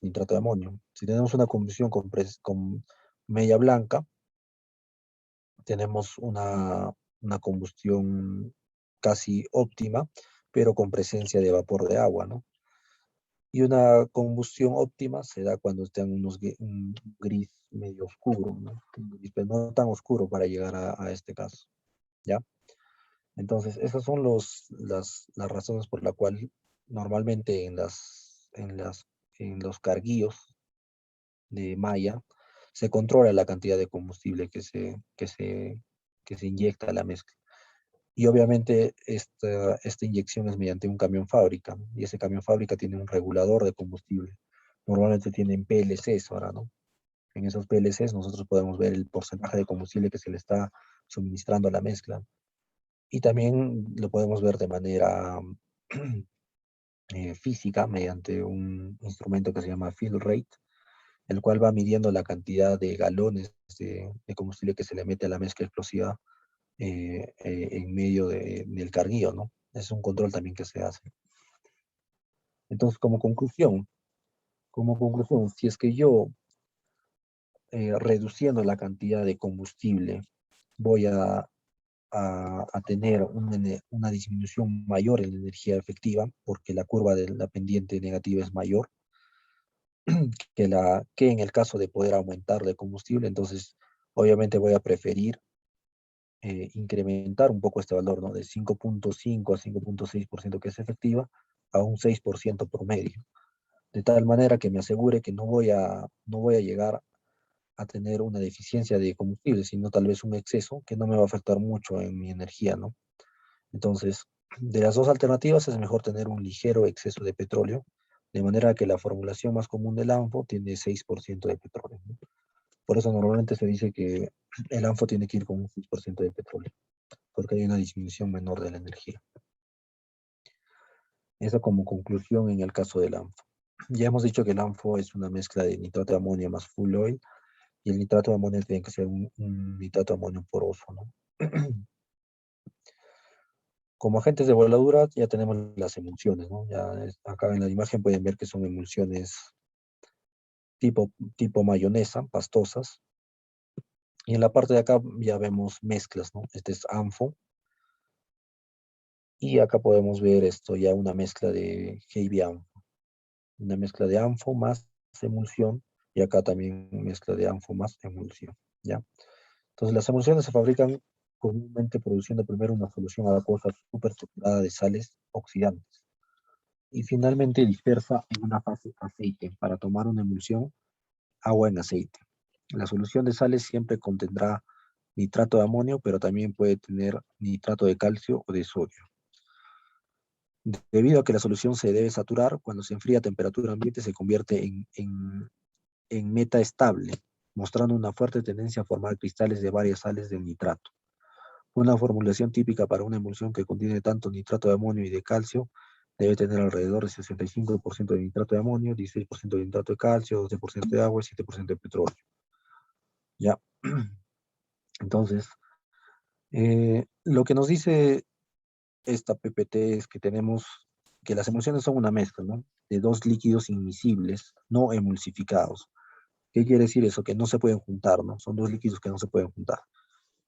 nitrato de amonio. Si tenemos una combustión con media blanca, tenemos una combustión casi óptima, pero con presencia de vapor de agua, ¿no? Y una combustión óptima se da cuando está en un gris medio oscuro, ¿no? Un gris, pero no tan oscuro para llegar a este caso, ¿ya? Entonces, esas son las razones por la cual normalmente en los carguillos de malla se controla la cantidad de combustible que se inyecta a la mezcla. Y obviamente esta inyección es mediante un camión fábrica, ¿no? Y ese camión fábrica tiene un regulador de combustible. Normalmente tienen PLCs ahora, ¿no? En esos PLCs nosotros podemos ver el porcentaje de combustible que se le está suministrando a la mezcla. Y también lo podemos ver de manera física mediante un instrumento que se llama fill rate, el cual va midiendo la cantidad de galones de combustible que se le mete a la mezcla explosiva en medio del carguillo, ¿no? Es un control también que se hace. Entonces, como conclusión, si es que yo reduciendo la cantidad de combustible voy a tener una disminución mayor en la energía efectiva, porque la curva de la pendiente negativa es mayor que en el caso de poder aumentar el combustible, entonces obviamente voy a preferir incrementar un poco este valor, ¿no? De 5.5 a 5.6% que es efectiva a un 6% promedio, de tal manera que me asegure que no voy a llegar a tener una deficiencia de combustible, sino tal vez un exceso que no me va a afectar mucho en mi energía, ¿no? Entonces, de las dos alternativas es mejor tener un ligero exceso de petróleo, de manera que la formulación más común del ANFO tiene 6% de petróleo, ¿no? Por eso normalmente se dice que el ANFO tiene que ir con un 6% de petróleo, porque hay una disminución menor de la energía. Esa como conclusión en el caso del ANFO. Ya hemos dicho que el ANFO es una mezcla de nitrato de amonio más full oil, y el nitrato de amonio tiene que ser un nitrato de amonio poroso, ¿no? Como agentes de voladura ya tenemos las emulsiones, ¿no? Acá en la imagen pueden ver que son emulsiones tipo mayonesa, pastosas. Y en la parte de acá ya vemos mezclas, ¿no? Este es ANFO. Y acá podemos ver esto ya una mezcla de heavy ANFO. Una mezcla de ANFO más emulsión. Y acá también mezcla de ANFO más emulsión, ¿ya? Entonces las emulsiones se fabrican comúnmente produciendo primero una solución acuosa supersaturada de sales oxidantes y finalmente dispersa en una fase aceite para tomar una emulsión agua en aceite. La solución de sales siempre contendrá nitrato de amonio, pero también puede tener nitrato de calcio o de sodio. Debido a que la solución se debe saturar, cuando se enfría a temperatura ambiente se convierte en metaestable, mostrando una fuerte tendencia a formar cristales de varias sales del nitrato. Una formulación típica para una emulsión que contiene tanto nitrato de amonio y de calcio debe tener alrededor de 65% de nitrato de amonio, 16% de nitrato de calcio, 12% de agua y 7% de petróleo. Ya. Entonces, lo que nos dice esta PPT es que tenemos que las emulsiones son una mezcla, ¿no? De dos líquidos inmiscibles, no emulsificados. ¿Qué quiere decir eso? Que no se pueden juntar, ¿no? Son dos líquidos que no se pueden juntar.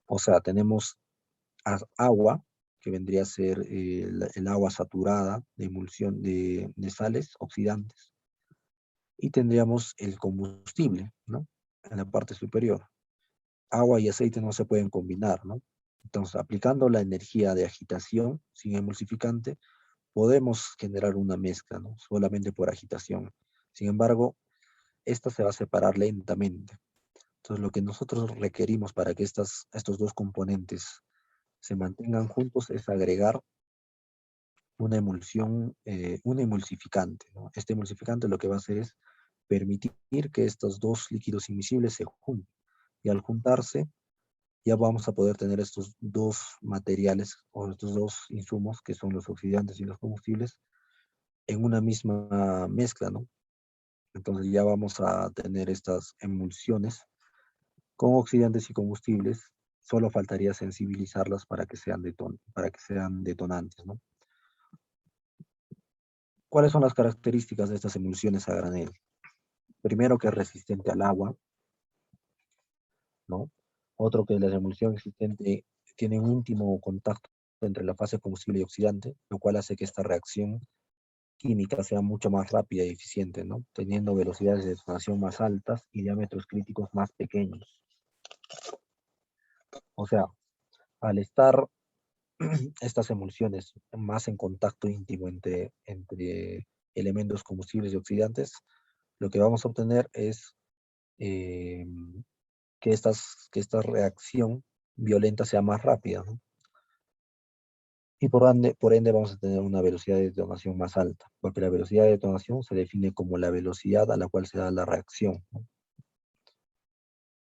O sea, tenemos agua, que vendría a ser el agua saturada de emulsión de sales oxidantes, y tendríamos el combustible, ¿no? En la parte superior. Agua y aceite no se pueden combinar, ¿no? Entonces, aplicando la energía de agitación sin emulsificante, podemos generar una mezcla, ¿no? Solamente por agitación. Sin embargo, esta se va a separar lentamente. Entonces, lo que nosotros requerimos para que estos dos componentes se mantengan juntos es agregar una emulsión, un emulsificante, ¿no? Este emulsificante lo que va a hacer es permitir que estos dos líquidos inmiscibles se junten. Y al juntarse, ya vamos a poder tener estos dos materiales o estos dos insumos, que son los oxidantes y los combustibles, en una misma mezcla, ¿no? Entonces ya vamos a tener estas emulsiones con oxidantes y combustibles. Solo faltaría sensibilizarlas para que sean detonantes, ¿no? ¿Cuáles son las características de estas emulsiones a granel? Primero, que es resistente al agua, ¿no? Otro que la emulsión existente tiene un íntimo contacto entre la fase combustible y oxidante, lo cual hace que esta reacción química sea mucho más rápida y eficiente, ¿no? Teniendo velocidades de detonación más altas y diámetros críticos más pequeños. O sea, al estar estas emulsiones más en contacto íntimo entre elementos combustibles y oxidantes, lo que vamos a obtener es eh, que esta reacción violenta sea más rápida, ¿no? Y por ende vamos a tener una velocidad de detonación más alta, porque la velocidad de detonación se define como la velocidad a la cual se da la reacción, ¿no?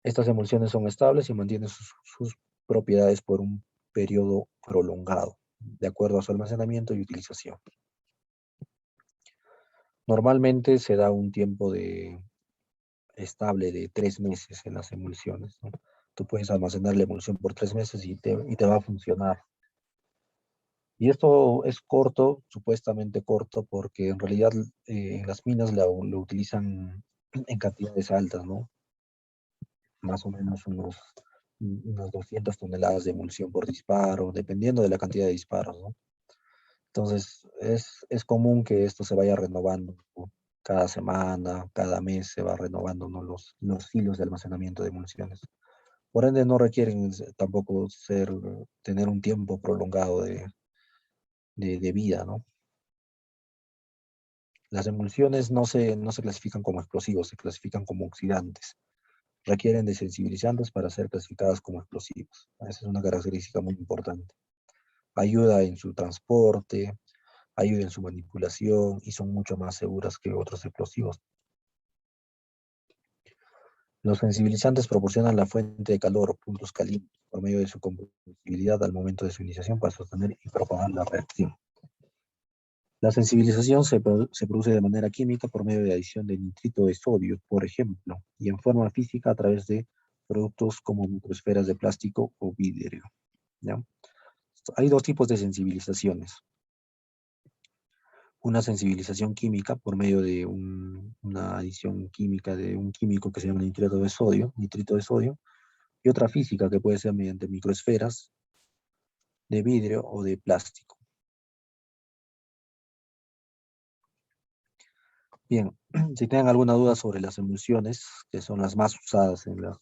Estas emulsiones son estables y mantienen sus propiedades por un periodo prolongado, de acuerdo a su almacenamiento y utilización. Normalmente se da un tiempo estable de 3 meses en las emulsiones, ¿no? Tú puedes almacenar la emulsión por 3 meses y te va a funcionar. Y esto es corto, supuestamente corto, porque en realidad en las minas lo utilizan en cantidades altas, ¿no? Más o menos unas 200 toneladas de emulsión por disparo, dependiendo de la cantidad de disparos, ¿no? Entonces, es común que esto se vaya renovando, ¿no? Cada semana, cada mes se va renovando, ¿no? Los hilos de almacenamiento de municiones. Por ende, no requieren tampoco tener un tiempo prolongado de vida, ¿no? Las emulsiones no se clasifican como explosivos, se clasifican como oxidantes. Requieren de sensibilizantes para ser clasificadas como explosivos. Esa es una característica muy importante. Ayuda en su transporte, ayuda en su manipulación y son mucho más seguras que otros explosivos. Los sensibilizantes proporcionan la fuente de calor o puntos calientes por medio de su combustibilidad al momento de su iniciación para sostener y propagar la reacción. La sensibilización se produce de manera química por medio de adición de nitrito de sodio, por ejemplo, y en forma física a través de productos como microesferas de plástico o vidrio, ¿ya? Hay dos tipos de sensibilizaciones. Una sensibilización química por medio de una adición química de un químico que se llama nitrito de sodio, y otra física que puede ser mediante microesferas de vidrio o de plástico. Bien, si tienen alguna duda sobre las emulsiones, que son las más usadas en los,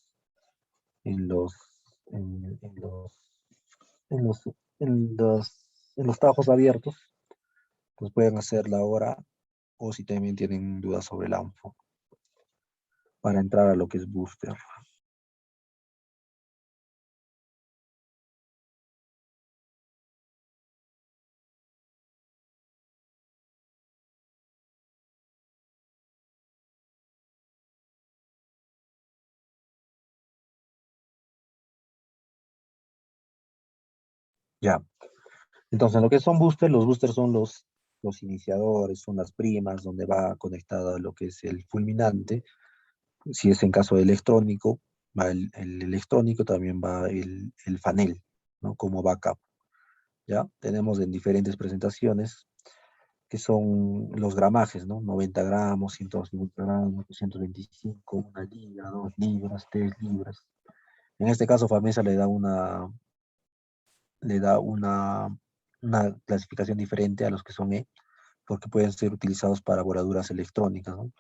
en, en los, en los, en los, en los trabajos abiertos, pues pueden hacerla ahora, o si también tienen dudas sobre el ANFO, para entrar a lo que es booster. Ya, entonces lo que son boosters, los boosters son los iniciadores, son las primas, donde va conectada lo que es el fulminante. Si es en caso de electrónico, va el electrónico, también va el fanel, ¿no? Como backup. ¿Ya? Tenemos en diferentes presentaciones, que son los gramajes, ¿no? 90 gramos, 150 gramos, 225, 1 libra, 2 libras, 3 libras. En este caso, Famesa le da una clasificación diferente a los que son E, porque pueden ser utilizados para voladuras electrónicas, ¿no?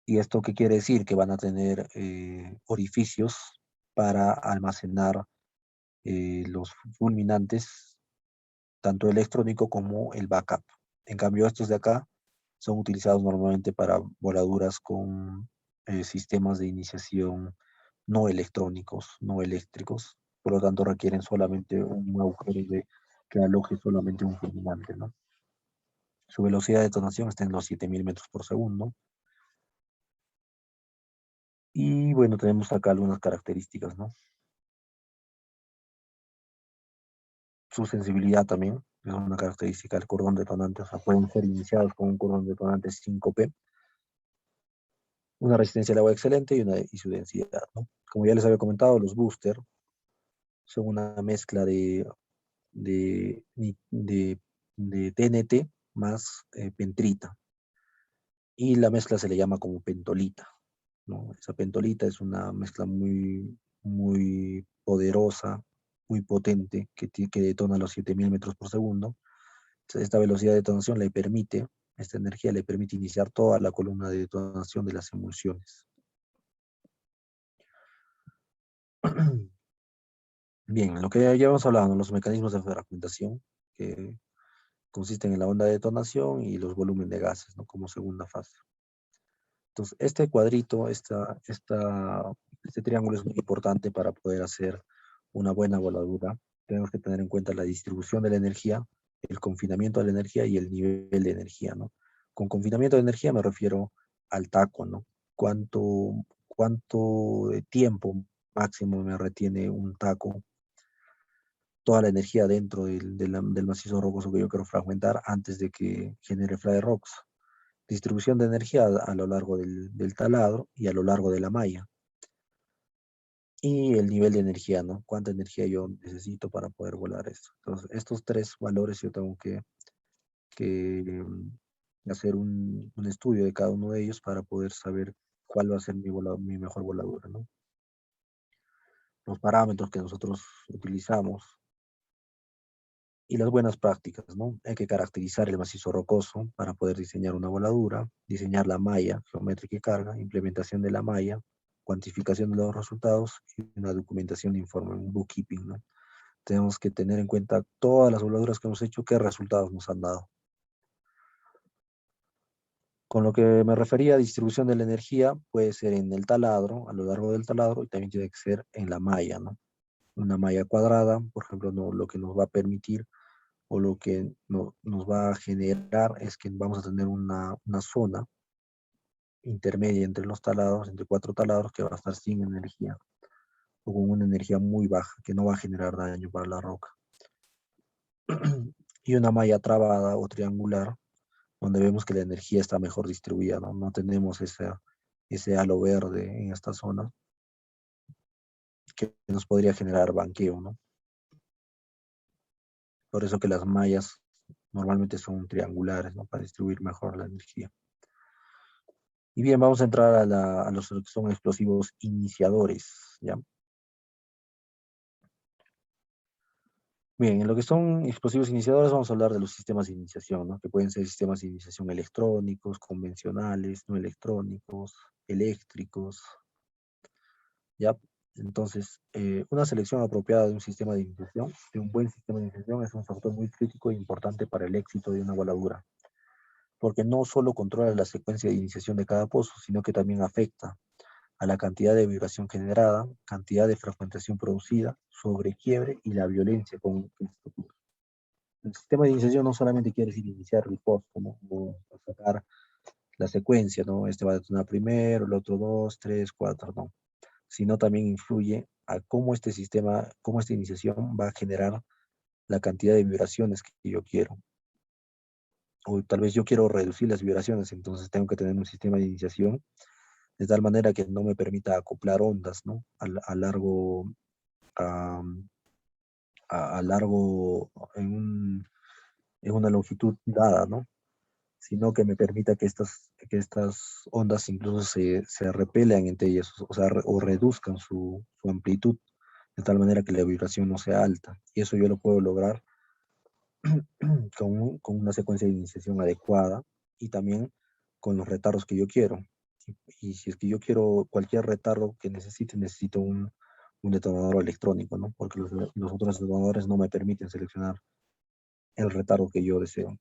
¿Y esto qué quiere decir? Que van a tener orificios para almacenar los fulminantes, tanto electrónico como el backup. En cambio, estos de acá son utilizados normalmente para voladuras con sistemas de iniciación no electrónicos, no eléctricos. Por lo tanto, requieren solamente un agujero que aloje solamente un fulminante, ¿no? Su velocidad de detonación está en los 7000 metros por segundo. Y bueno, tenemos acá algunas características, ¿no? Su sensibilidad también es una característica del cordón detonante, o sea, pueden ser iniciados con un cordón detonante 5P, una resistencia al agua excelente y su densidad, ¿no? Como ya les había comentado, los boosters son una mezcla de, de TNT más pentrita, y la mezcla se le llama como pentolita, ¿no? Esa pentolita es una mezcla muy muy poderosa, muy potente, que detona a los 7000 metros por segundo. Entonces, esta velocidad de detonación le permite, esta energía le permite iniciar toda la columna de detonación de las emulsiones. Bien, lo que ya hemos hablado, los mecanismos de fragmentación, que consisten en la onda de detonación y los volúmenes de gases, ¿no? Como segunda fase. Entonces, este cuadrito, este triángulo es muy importante para poder hacer una buena voladura. Tenemos que tener en cuenta la distribución de la energía, el confinamiento de la energía y el nivel de energía, ¿no? Con confinamiento de energía me refiero al taco, ¿no? ¿Cuánto de tiempo máximo me retiene un taco toda la energía dentro del macizo rocoso que yo quiero fragmentar antes de que genere fly rocks? Distribución de energía a lo largo del taladro y a lo largo de la malla. Y el nivel de energía, ¿no? ¿Cuánta energía yo necesito para poder volar esto? Entonces, estos tres valores yo tengo que hacer un estudio de cada uno de ellos para poder saber cuál va a ser mi mejor voladura, ¿no? Los parámetros que nosotros utilizamos y las buenas prácticas, ¿no? Hay que caracterizar el macizo rocoso para poder diseñar una voladura, diseñar la malla geométrica y carga, implementación de la malla, cuantificación de los resultados y una documentación de informe, un bookkeeping, ¿no? Tenemos que tener en cuenta todas las voladuras que hemos hecho, qué resultados nos han dado. Con lo que me refería a distribución de la energía, puede ser en el taladro, a lo largo del taladro, y también tiene que ser en la malla, ¿no? Una malla cuadrada, por ejemplo, no, lo que nos va a permitir o lo que nos va a generar es que vamos a tener una zona intermedia entre los taladros, entre 4 taladros, que va a estar sin energía o con una energía muy baja, que no va a generar daño para la roca. Y una malla trabada o triangular, donde vemos que la energía está mejor distribuida, ¿no? No tenemos ese halo verde en esta zona que nos podría generar banqueo, ¿no? Por eso que las mallas normalmente son triangulares, ¿no? Para distribuir mejor la energía. Y bien, vamos a entrar a los que son explosivos iniciadores, ¿ya? Bien, en lo que son explosivos iniciadores vamos a hablar de los sistemas de iniciación, ¿no? Que pueden ser sistemas de iniciación electrónicos, convencionales, no electrónicos, eléctricos, ¿ya? Entonces, una selección apropiada de un sistema de iniciación, de un buen sistema de iniciación, es un factor muy crítico e importante para el éxito de una voladura, porque no solo controla la secuencia de iniciación de cada pozo, sino que también afecta a la cantidad de vibración generada, cantidad de fragmentación producida, sobrequiebre y la violencia con que esto ocurre. El sistema de iniciación no solamente quiere decir iniciar el pozo, ¿no? O sacar la secuencia, ¿no? Este va a detonar primero, el otro 2, 3, 4, no. Sino también influye a cómo este sistema, cómo esta iniciación va a generar la cantidad de vibraciones que yo quiero. O tal vez yo quiero reducir las vibraciones, entonces tengo que tener un sistema de iniciación de tal manera que no me permita acoplar ondas, ¿no? A largo, a largo, en una longitud dada, ¿no? Sino que me permita que estas ondas incluso se repelan entre ellas, o sea, o reduzcan su amplitud, de tal manera que la vibración no sea alta. Y eso yo lo puedo lograr con una secuencia de iniciación adecuada y también con los retardos que yo quiero. Y si es que yo quiero cualquier retardo que necesito un detonador electrónico, ¿no? Porque los otros detonadores no me permiten seleccionar el retardo que yo deseo.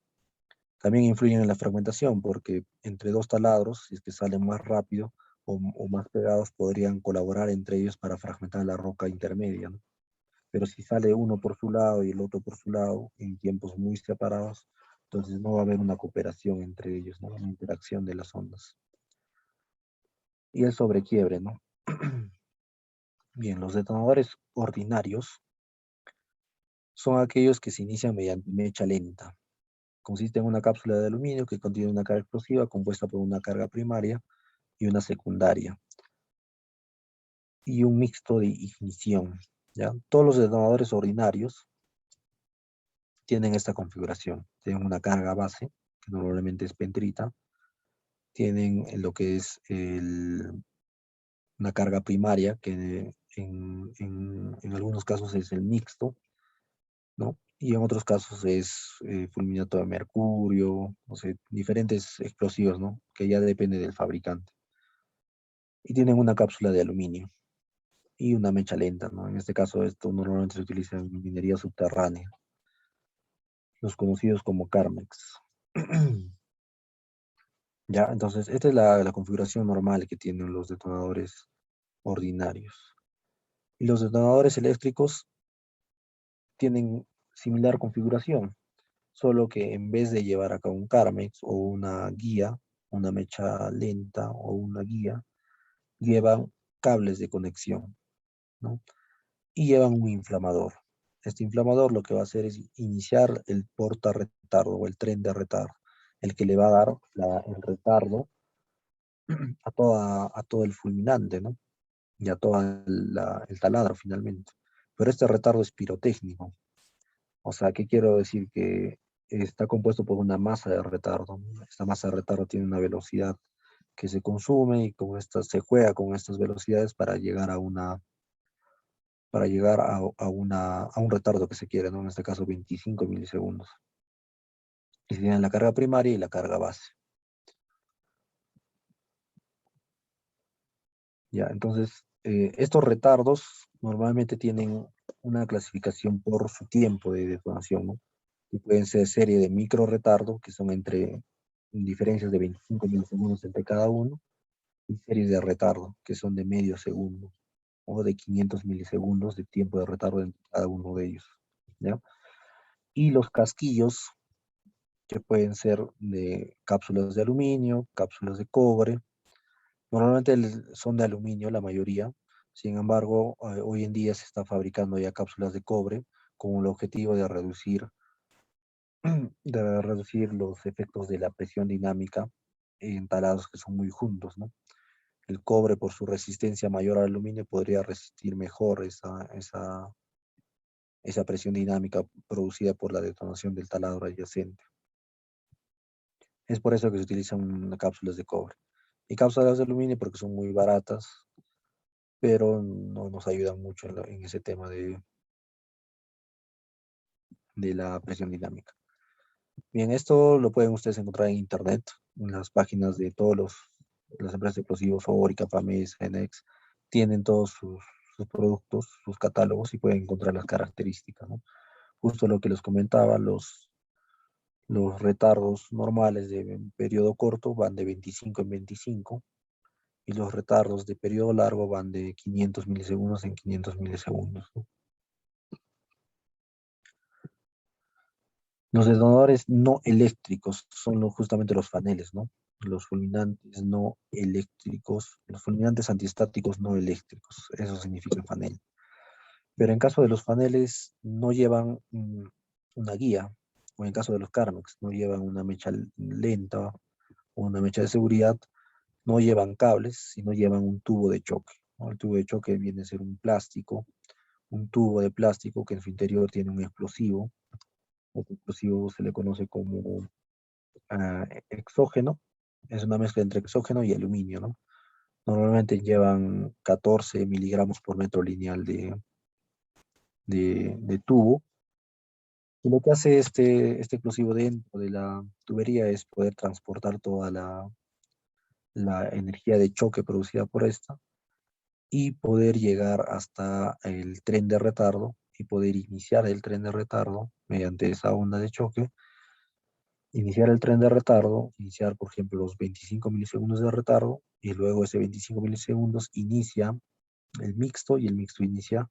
También influyen en la fragmentación, porque entre dos taladros, si es que salen más rápido o más pegados, podrían colaborar entre ellos para fragmentar la roca intermedia, ¿no? Pero si sale uno por su lado y el otro por su lado, en tiempos muy separados, entonces no va a haber una cooperación entre ellos, ¿no? Una interacción de las ondas. Y el sobrequiebre, ¿no? Bien, los detonadores ordinarios son aquellos que se inician mediante mecha lenta. Consiste en una cápsula de aluminio que contiene una carga explosiva compuesta por una carga primaria y una secundaria, y un mixto de ignición, ¿ya? Todos los detonadores ordinarios tienen esta configuración. Tienen una carga base, que normalmente es pentrita. Tienen lo que es una carga primaria, que en algunos casos es el mixto, ¿no? Y en otros casos es fulminato de mercurio, o sea, diferentes explosivos, ¿no? Que ya depende del fabricante. Y tienen una cápsula de aluminio y una mecha lenta, ¿no? En este caso esto normalmente se utiliza en minería subterránea, los conocidos como Carmex. Ya, entonces esta es la configuración normal que tienen los detonadores ordinarios. Y los detonadores eléctricos tienen similar configuración, solo que en vez de llevar acá un Carmex o una guía, una mecha lenta o una guía, llevan cables de conexión, ¿no? Y llevan un inflamador. Este inflamador lo que va a hacer es iniciar el porta retardo o el tren de retardo, el que le va a dar el retardo a todo el fulminante, ¿no? Y a todo el taladro finalmente. Pero este retardo es pirotécnico. O sea, ¿qué quiero decir? Que está compuesto por una masa de retardo. Esta masa de retardo tiene una velocidad que se consume y con esta se juega con estas velocidades para llegar a un retardo que se quiere, ¿no? En este caso 25 milisegundos. Y se tiene la carga primaria y la carga base. Ya, entonces, estos retardos normalmente tienen una clasificación por su tiempo de detonación, ¿no? Y pueden ser serie de micro retardo, que son entre diferencias de 25 milisegundos entre cada uno, y series de retardo, que son de medio segundo, o de 500 milisegundos de tiempo de retardo entre cada uno de ellos, ¿ya? Y los casquillos, que pueden ser de cápsulas de aluminio, cápsulas de cobre, normalmente son de aluminio la mayoría, sin embargo, hoy en día se está fabricando ya cápsulas de cobre con el objetivo de reducir los efectos de la presión dinámica en talados que son muy juntos, ¿no? El cobre, por su resistencia mayor al aluminio, podría resistir mejor esa presión dinámica producida por la detonación del taladro adyacente. Es por eso que se utilizan cápsulas de cobre. Y cápsulas de aluminio porque son muy baratas, pero no nos ayudan mucho en ese tema de la presión dinámica. Bien, esto lo pueden ustedes encontrar en internet, en las páginas de las empresas de explosivos, Orica, Pames, Genex, tienen todos sus productos, sus catálogos y pueden encontrar las características, ¿no? Justo lo que les comentaba, los retardos normales de periodo corto van de 25 en 25 y los retardos de periodo largo van de 500 milisegundos en 500 milisegundos, ¿no? Los detonadores no eléctricos son justamente los faneles, ¿no? Los fulminantes no eléctricos, los fulminantes antiestáticos no eléctricos, eso significa fanel. Pero en caso de los faneles no llevan una guía, o en caso de los Carmex no llevan una mecha lenta o una mecha de seguridad, no llevan cables, sino llevan un tubo de choque, ¿no? El tubo de choque viene a ser un tubo de plástico que en su interior tiene un explosivo. Este explosivo se le conoce como exógeno, es una mezcla entre exógeno y aluminio, ¿no? Normalmente llevan 14 miligramos por metro lineal de tubo. Y lo que hace este explosivo dentro de la tubería es poder transportar toda la energía de choque producida por esta y poder llegar hasta el tren de retardo y poder iniciar el tren de retardo mediante esa onda de choque, iniciar el tren de retardo, iniciar por ejemplo los 25 milisegundos de retardo y luego ese 25 milisegundos inicia el mixto y el mixto inicia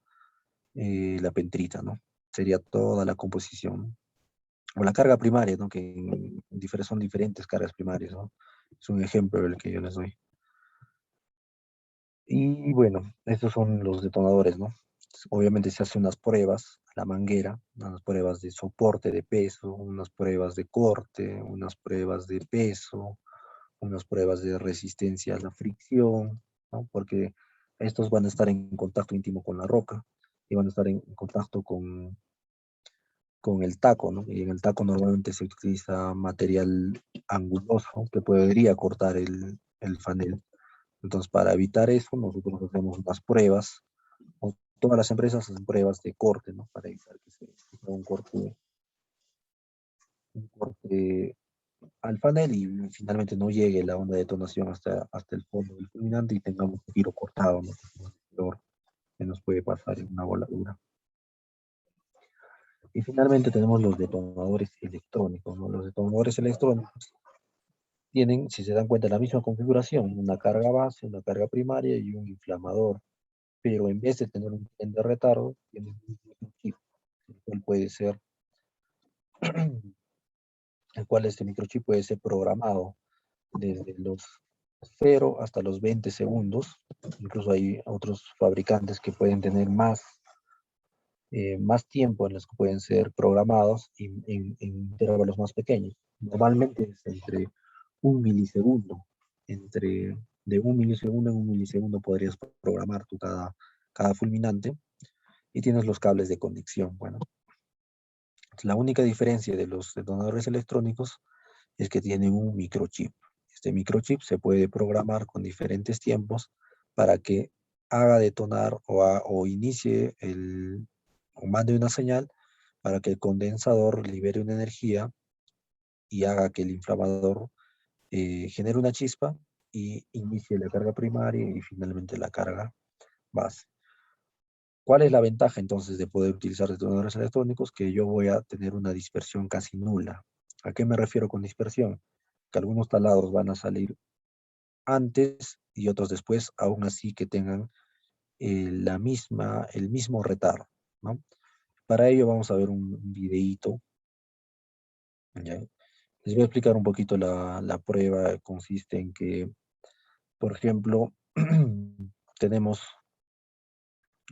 la pentrita, ¿no? Sería toda la composición. O la carga primaria, ¿no? Que son diferentes cargas primarias, ¿no? Es un ejemplo el que yo les doy. Y bueno, estos son los detonadores, ¿no? Obviamente se hacen unas pruebas a la manguera, unas pruebas de soporte de peso, unas pruebas de corte, unas pruebas de peso, unas pruebas de resistencia a la fricción, ¿no? Porque estos van a estar en contacto íntimo con la roca y van a estar en contacto con el taco, ¿no? Y en el taco normalmente se utiliza material anguloso que podría cortar el fanel. Entonces, para evitar eso, nosotros hacemos unas pruebas todas las empresas hacen pruebas de corte, ¿no? Para evitar que sea un corte al panel y finalmente no llegue la onda de detonación hasta el fondo del fulminante y tengamos un tiro cortado, ¿no? Que es lo peor que nos puede pasar en una voladura. Y finalmente tenemos los detonadores electrónicos, ¿no? Los detonadores electrónicos tienen, si se dan cuenta, la misma configuración, una carga base, una carga primaria y un inflamador, pero en vez de tener un tren de retardo, tienen un chip, el cual puede ser, el cual este microchip puede ser programado desde los 0 hasta los 20 segundos. Incluso hay otros fabricantes que pueden tener más tiempo en los que pueden ser programados en intervalos más pequeños. Normalmente es entre un milisegundo. De un milisegundo en un milisegundo podrías programar cada fulminante y tienes los cables de conexión. Bueno, la única diferencia de los detonadores electrónicos es que tienen un microchip. Este microchip se puede programar con diferentes tiempos para que haga detonar o inicie o mande una señal para que el condensador libere una energía y haga que el inflamador genere una chispa y inicie la carga primaria y finalmente la carga base. ¿Cuál es la ventaja entonces de poder utilizar detonadores electrónicos? Que yo voy a tener una dispersión casi nula. ¿A qué me refiero con dispersión? Que algunos taladros van a salir antes y otros después, aún así que tengan el mismo retardo, ¿no? Para ello vamos a ver un videíto. ¿Ya? Les voy a explicar un poquito la prueba. Consiste en que, por ejemplo, tenemos,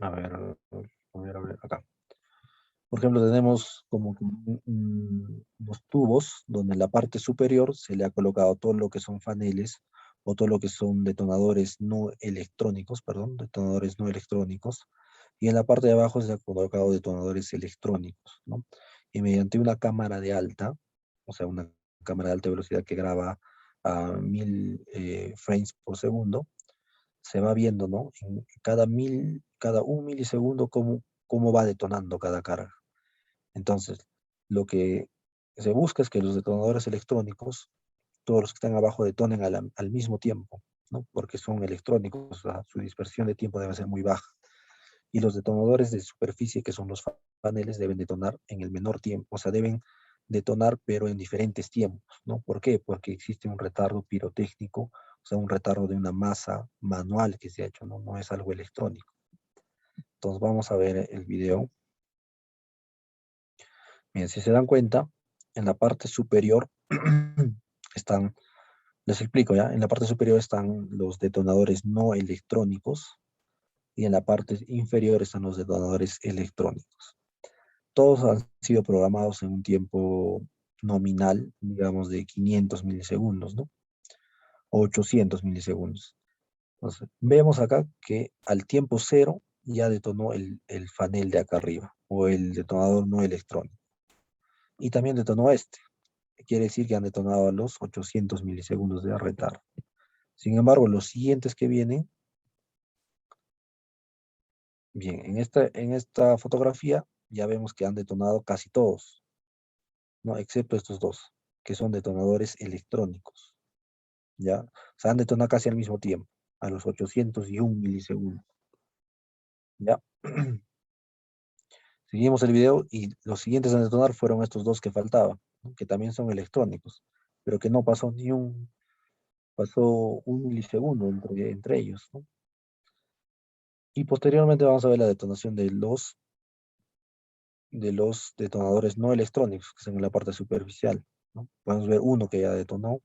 a ver, acá. Por ejemplo, tenemos como que unos tubos donde en la parte superior se le ha colocado todo lo que son faneles o todo lo que son detonadores no electrónicos, perdón, detonadores no electrónicos. Y en la parte de abajo se ha colocado detonadores electrónicos, ¿no? Y mediante una cámara de alta, o sea, una cámara de alta velocidad que graba a 1000 frames por segundo, se va viendo, ¿no? En cada un milisegundo cómo va detonando cada carga. Entonces, lo que se busca es que los detonadores electrónicos, todos los que están abajo, detonen al mismo tiempo, ¿no? Porque son electrónicos, o sea, su dispersión de tiempo debe ser muy baja. Y los detonadores de superficie, que son los paneles, deben detonar en el menor tiempo, o sea, deben detonar pero en diferentes tiempos, ¿no? ¿Por qué? Porque existe un retardo pirotécnico, o sea, un retardo de una masa manual que se ha hecho, ¿no? No es algo electrónico. Entonces vamos a ver el video. Bien, si se dan cuenta, en la parte superior están, les explico ya, en la parte superior están los detonadores no electrónicos y en la parte inferior están los detonadores electrónicos. Todos han sido programados en un tiempo nominal, digamos de 500 milisegundos, ¿no? O 800 milisegundos. Entonces, vemos acá que al tiempo cero ya detonó el fanel de acá arriba, o el detonador no electrónico. Y también detonó este. Quiere decir que han detonado a los 800 milisegundos de retardo. Sin embargo, los siguientes que vienen, bien, en esta fotografía ya vemos que han detonado casi todos, ¿no? Excepto estos dos, que son detonadores electrónicos, ¿ya? O sea, han detonado casi al mismo tiempo, a los 801 milisegundos, ¿ya? Seguimos el video y los siguientes a detonar fueron estos dos que faltaban, ¿no? Que también son electrónicos, pero que no pasó pasó un milisegundo entre ellos, ¿no? Y posteriormente vamos a ver la detonación de los detonadores no electrónicos, que están en la parte superficial, ¿no? Podemos ver uno que ya detonó.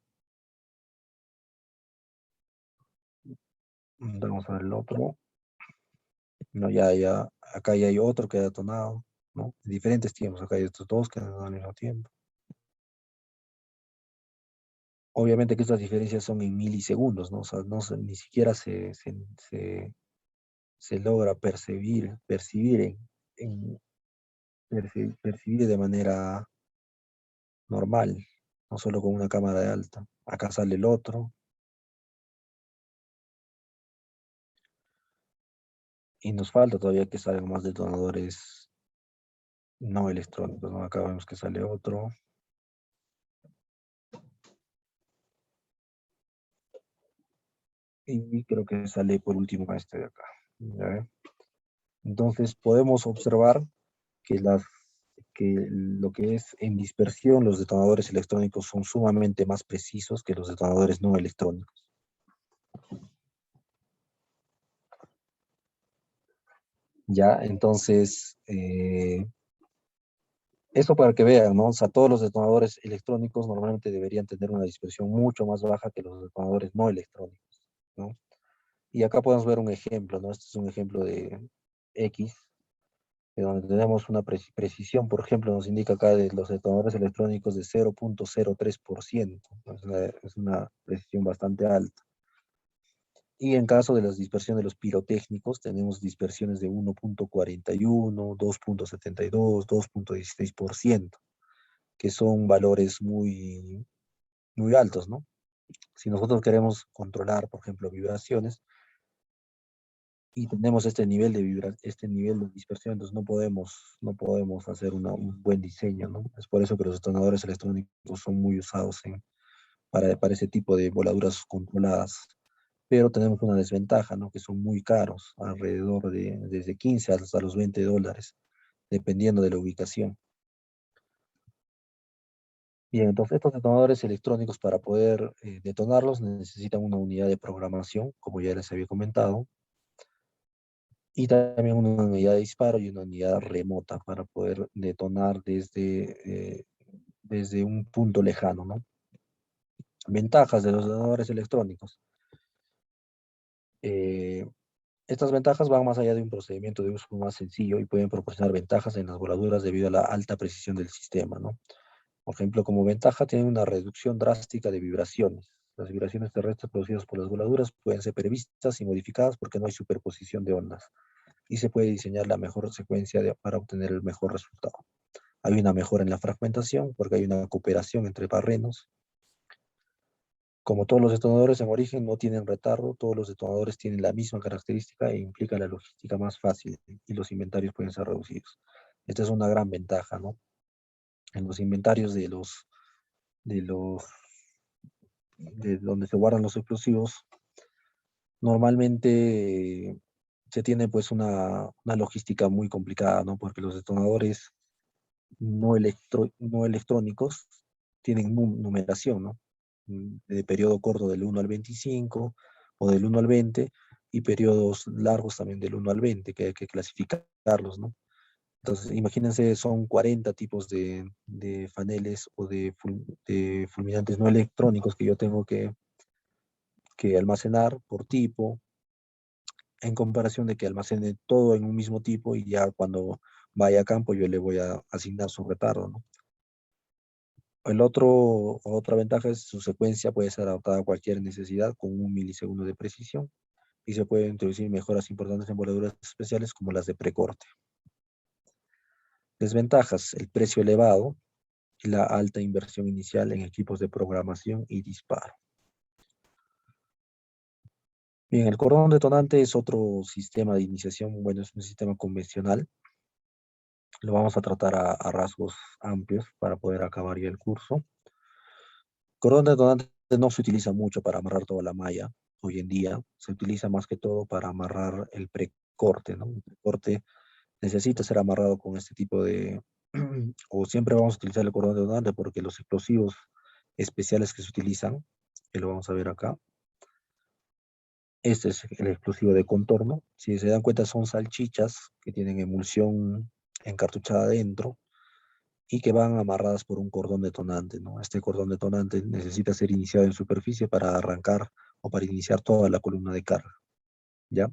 Vamos a ver el otro. No, acá ya hay otro que ha detonado, ¿no? En diferentes tiempos. Acá hay estos dos que han detonado al mismo tiempo. Obviamente que estas diferencias son en milisegundos, ¿no? O sea, ni siquiera se logra percibir percibir de manera normal, no solo con una cámara de alta. Acá sale el otro. Y nos falta todavía que salgan más detonadores no electrónicos, ¿no? Acá vemos que sale otro. Y creo que sale por último este de acá. ¿Ya? Entonces podemos observar que, que lo que es en dispersión, los detonadores electrónicos son sumamente más precisos que los detonadores no electrónicos. Ya, entonces, eso para que vean, ¿no? O sea, todos los detonadores electrónicos normalmente deberían tener una dispersión mucho más baja que los detonadores no electrónicos, ¿no? Y acá podemos ver un ejemplo, ¿no? Este es un ejemplo de X, de donde tenemos una precisión, por ejemplo, nos indica acá de los detonadores electrónicos de 0.03%. Es una precisión bastante alta. Y en caso de la dispersión de los pirotécnicos, tenemos dispersiones de 1.41, 2.72, 2.16%, que son valores muy, muy altos, ¿no? Si nosotros queremos controlar, por ejemplo, vibraciones, y tenemos este nivel de este nivel de dispersión, entonces no podemos hacer un buen diseño, ¿no? Es por eso que los detonadores electrónicos son muy usados para ese tipo de voladuras controladas. Pero tenemos una desventaja, ¿no? Que son muy caros, alrededor de desde 15 hasta los $20, dependiendo de la ubicación. Bien, entonces estos detonadores electrónicos para poder detonarlos necesitan una unidad de programación, como ya les había comentado, y también una unidad de disparo y una unidad remota para poder detonar desde un punto lejano, ¿no? Ventajas de los detonadores electrónicos. Estas ventajas van más allá de un procedimiento de uso más sencillo y pueden proporcionar ventajas en las voladuras debido a la alta precisión del sistema, ¿no? Por ejemplo, como ventaja tienen una reducción drástica de vibraciones. Las vibraciones terrestres producidas por las voladuras pueden ser previstas y modificadas porque no hay superposición de ondas y se puede diseñar la mejor secuencia para obtener el mejor resultado. Hay una mejora en la fragmentación porque hay una cooperación entre barrenos. Como todos los detonadores en origen no tienen retardo, todos los detonadores tienen la misma característica e implica la logística más fácil y los inventarios pueden ser reducidos. Esta es una gran ventaja, ¿no? En los inventarios de donde se guardan los explosivos, normalmente se tiene pues una logística muy complicada, ¿no? Porque los detonadores no electrónicos tienen numeración, ¿no? De periodo corto del 1 al 25 o del 1 al 20 y periodos largos también del 1 al 20 que hay que clasificarlos, ¿no? Entonces, imagínense, son 40 tipos de faneles o de fulminantes no electrónicos que yo tengo que almacenar por tipo, en comparación de que almacene todo en un mismo tipo y ya cuando vaya a campo yo le voy a asignar su retardo, ¿no? Otra ventaja es su secuencia puede ser adaptada a cualquier necesidad con 1 milisegundo de precisión y se pueden introducir mejoras importantes en voladuras especiales como las de precorte. Desventajas, el precio elevado y la alta inversión inicial en equipos de programación y disparo. Bien, el cordón detonante es otro sistema de iniciación, bueno, es un sistema convencional. Lo vamos a tratar a rasgos amplios para poder acabar ya el curso. Cordón detonante no se utiliza mucho para amarrar toda la malla hoy en día. Se utiliza más que todo para amarrar el precorte, ¿no? El precorte necesita ser amarrado con este tipo de... o siempre vamos a utilizar el cordón detonante porque los explosivos especiales que se utilizan, que lo vamos a ver acá, este es el explosivo de contorno. Si se dan cuenta son salchichas que tienen emulsión encartuchada adentro y que van amarradas por un cordón detonante, ¿no? Este cordón detonante necesita ser iniciado en superficie para arrancar o para iniciar toda la columna de carga, ¿ya?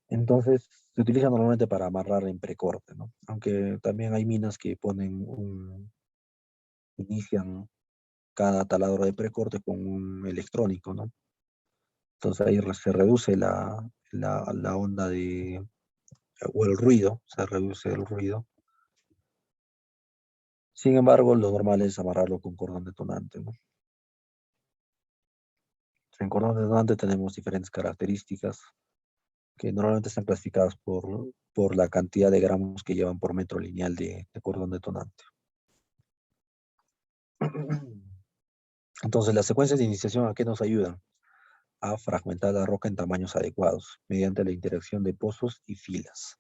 Entonces, se utiliza normalmente para amarrar en precorte, ¿no? Aunque también hay minas que inician cada taladro de precorte con un electrónico, ¿no? Entonces ahí se reduce la onda o el ruido, se reduce el ruido. Sin embargo, lo normal es amarrarlo con cordón detonante, ¿no? En cordón detonante tenemos diferentes características. que normalmente están clasificadas por la cantidad de gramos que llevan por metro lineal de cordón detonante. Entonces, las secuencias de iniciación, ¿a qué nos ayudan? A fragmentar la roca en tamaños adecuados, mediante la interacción de pozos y filas,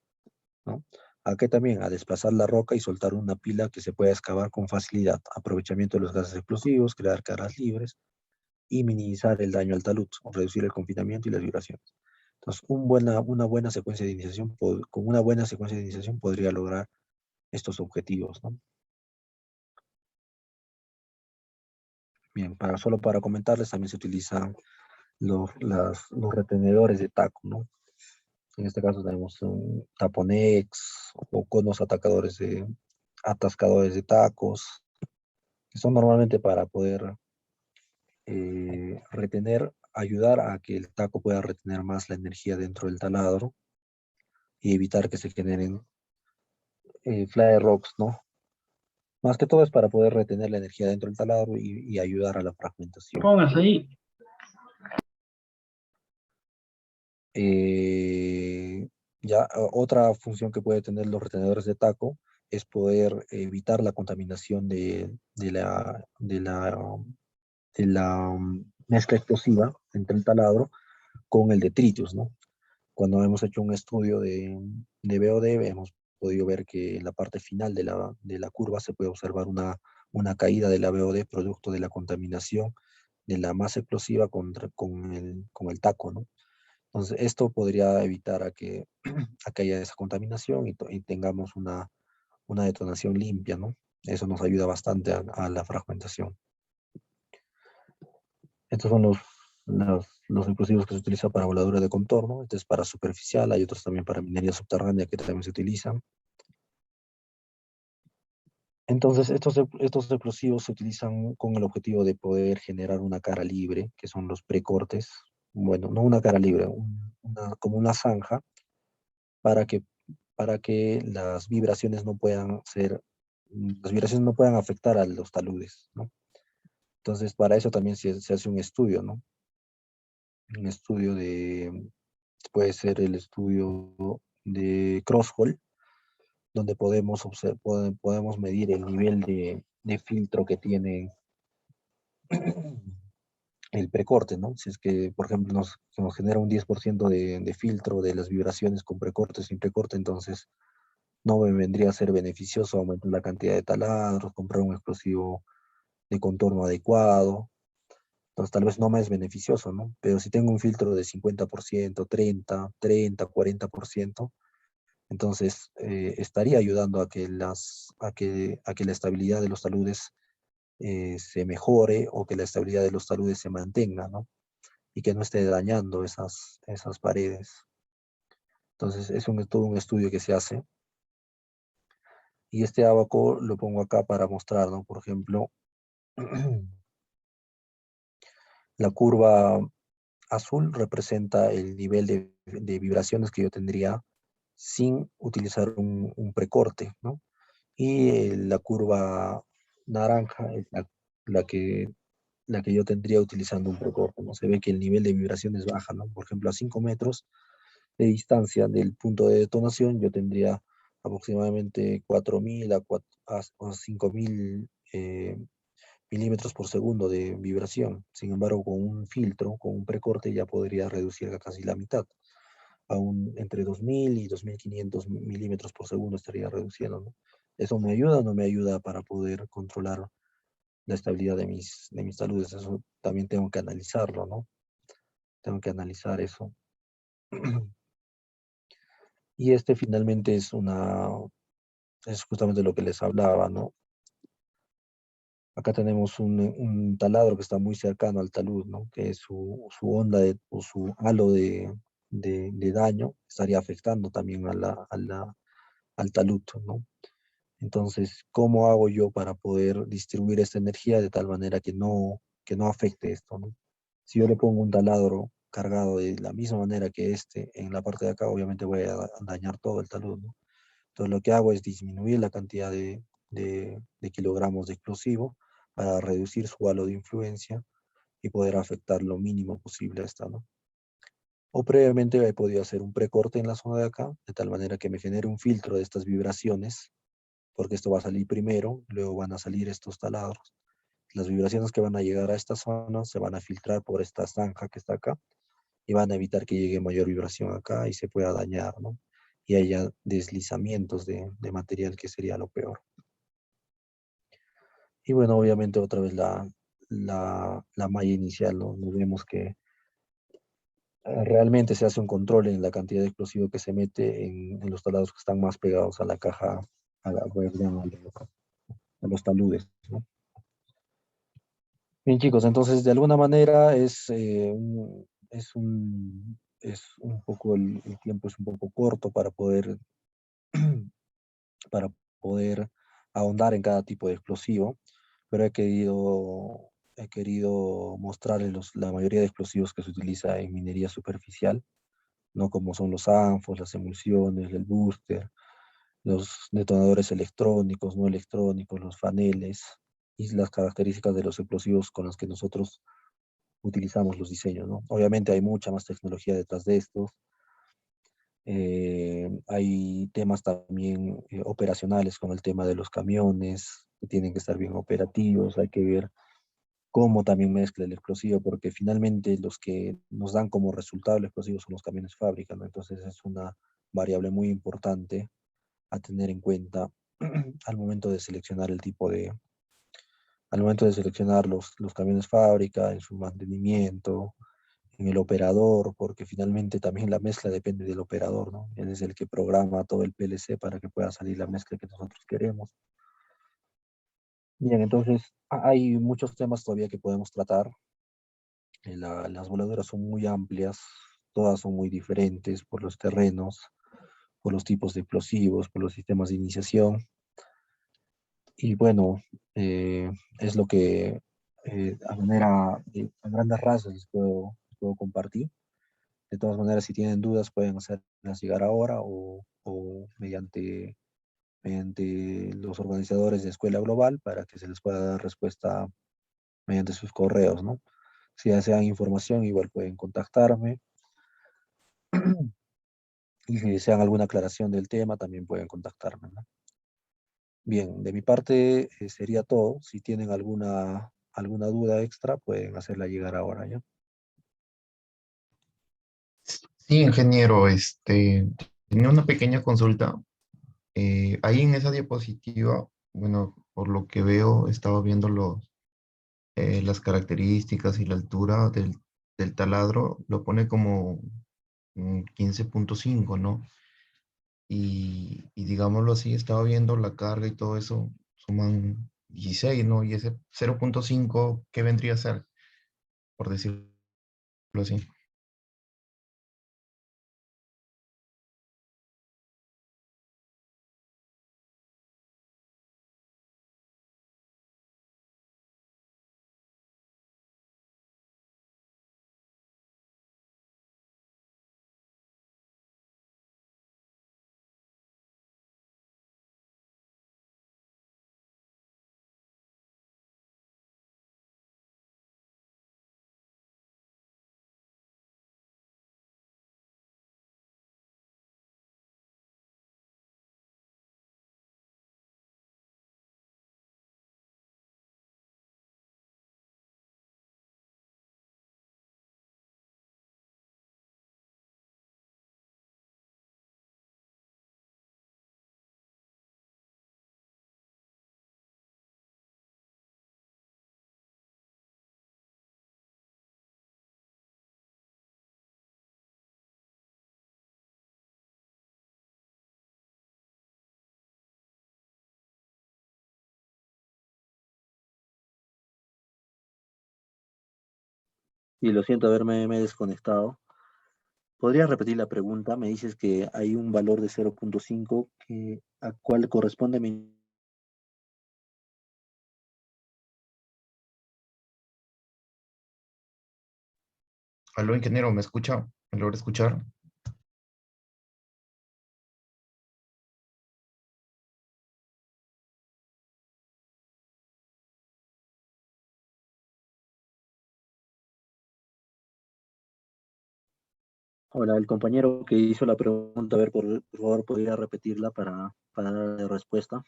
¿no? ¿A qué también? A desplazar la roca y soltar una pila que se pueda excavar con facilidad, aprovechamiento de los gases explosivos, crear caras libres y minimizar el daño al talud, o reducir el confinamiento y las vibraciones. Entonces, una buena secuencia de iniciación, con una buena secuencia de iniciación podría lograr estos objetivos, ¿no? Bien, solo para comentarles, también se utilizan los retenedores de taco, ¿no? En este caso tenemos un taponex o conos atascadores de tacos, que son normalmente para poder ayudar a que el taco pueda retener más la energía dentro del taladro y evitar que se generen fly rocks, ¿no? Más que todo es para poder retener la energía dentro del taladro y ayudar a la fragmentación. Póngase ahí. Otra función que puede tener los retenedores de taco es poder evitar la contaminación de la mezcla explosiva entre el taladro con el detritus, ¿no? Cuando hemos hecho un estudio de BOD, hemos podido ver que en la parte final de la curva se puede observar una caída de la BOD producto de la contaminación de la masa explosiva con el taco, ¿no? Entonces, esto podría evitar a que haya esa contaminación y tengamos una detonación limpia, ¿no? Eso nos ayuda bastante a la fragmentación. Estos son los explosivos que se utilizan para voladura de contorno. Este es para superficial, hay otros también para minería subterránea que también se utilizan. Entonces, estos explosivos se utilizan con el objetivo de poder generar una cara libre, que son los precortes. Bueno, no una cara libre, como una zanja, para que las vibraciones no puedan afectar a los taludes, ¿no? Entonces, para eso también se hace un estudio, ¿no? Un estudio puede ser el estudio de Crosshole, donde podemos medir el nivel de filtro que tiene el precorte, ¿no? Si es que, por ejemplo, nos genera un 10% de filtro de las vibraciones con precorte, sin precorte, entonces no me vendría a ser beneficioso aumentar la cantidad de taladros, comprar un explosivo de contorno adecuado. Entonces tal vez no me es beneficioso, ¿no? Pero si tengo un filtro de 50%, 30, 40%, entonces estaría ayudando a que la estabilidad de los taludes se mejore o que la estabilidad de los taludes se mantenga, ¿no? Y que no esté dañando esas paredes. Entonces es todo un estudio que se hace. Y este abaco lo pongo acá para mostrar, ¿no? Por ejemplo, la curva azul representa el nivel de vibraciones que yo tendría sin utilizar un precorte, ¿no? Y la curva naranja es la que yo tendría utilizando un precorte, ¿no? Se ve que el nivel de vibraciones baja, ¿no? Por ejemplo, a 5 metros de distancia del punto de detonación, yo tendría aproximadamente 4.000 a 5.000 milímetros por segundo de vibración. Sin embargo, con un filtro, con un precorte, ya podría reducir a casi la mitad. Entre 2.000 y 2.500 milímetros por segundo estaría reduciendo, ¿no? ¿Eso me ayuda o no me ayuda para poder controlar la estabilidad de mis taludes? Eso también tengo que analizarlo, ¿no? Tengo que analizar eso. Y finalmente es justamente lo que les hablaba, ¿no? Acá tenemos un taladro que está muy cercano al talud, ¿no? Que su onda o su halo de daño estaría afectando también al talud, ¿no? Entonces, ¿cómo hago yo para poder distribuir esta energía de tal manera que no afecte esto, ¿no? Si yo le pongo un taladro cargado de la misma manera que en la parte de acá, obviamente voy a dañar todo el talud, ¿no? Entonces, lo que hago es disminuir la cantidad de kilogramos de explosivo para reducir su halo de influencia y poder afectar lo mínimo posible a esta, ¿no? O previamente he podido hacer un precorte en la zona de acá, de tal manera que me genere un filtro de estas vibraciones, porque esto va a salir primero, luego van a salir estos taladros. Las vibraciones que van a llegar a esta zona se van a filtrar por esta zanja que está acá y van a evitar que llegue mayor vibración acá y se pueda dañar, ¿no? Y haya deslizamientos de material, que sería lo peor. Y bueno, obviamente otra vez la malla inicial, ¿no? Nos vemos que realmente se hace un control en la cantidad de explosivo que se mete en los taladros que están más pegados a la caja, perdón, a los taludes, ¿no? Bien, chicos, entonces de alguna manera es un poco, el tiempo es un poco corto para poder ahondar en cada tipo de explosivo, pero he querido mostrarles la mayoría de explosivos que se utiliza en minería superficial, ¿no? Como son los ANFOS, las emulsiones, el booster, los detonadores electrónicos, no electrónicos, los faneles y las características de los explosivos con los que nosotros utilizamos los diseños, ¿no? Obviamente hay mucha más tecnología detrás de estos. Hay temas también operacionales, como el tema de los camiones, que tienen que estar bien operativos. Hay que ver cómo también mezcla el explosivo, porque finalmente los que nos dan como resultado el explosivo son los camiones fábrica, ¿no? Entonces es una variable muy importante a tener en cuenta al momento de seleccionar al momento de seleccionar los camiones fábrica, en su mantenimiento, en el operador, porque finalmente también la mezcla depende del operador, ¿no? Él es el que programa todo el PLC para que pueda salir la mezcla que nosotros queremos. Bien, entonces hay muchos temas todavía que podemos tratar. Las voladoras son muy amplias, todas son muy diferentes por los terrenos, por los tipos de explosivos, por los sistemas de iniciación. Y bueno, es lo que a grandes rasgos les puedo compartir. De todas maneras, si tienen dudas, pueden hacerlas llegar ahora o mediante los organizadores de Escuela Global para que se les pueda dar respuesta mediante sus correos, ¿no? Si desean información, igual pueden contactarme. Y si desean alguna aclaración del tema, también pueden contactarme, ¿no? Bien, de mi parte sería todo. Si tienen alguna duda extra, pueden hacerla llegar ahora, ¿ya? Sí, ingeniero, tenía una pequeña consulta. Ahí en esa diapositiva, bueno, por lo que veo, estaba viendo las características y la altura del taladro, lo pone como 15.5, ¿no? Y digámoslo así, estaba viendo la carga y todo eso, suman 16, ¿no? Y ese 0.5, ¿qué vendría a ser? Por decirlo así. Y lo siento me desconectado. ¿Podrías repetir la pregunta? Me dices que hay un valor de 0.5 a cuál corresponde mi... Aló, ingeniero, ¿me escucha? ¿Me logra escuchar? Hola, el compañero que hizo la pregunta, a ver, por favor, podría repetirla para darle respuesta.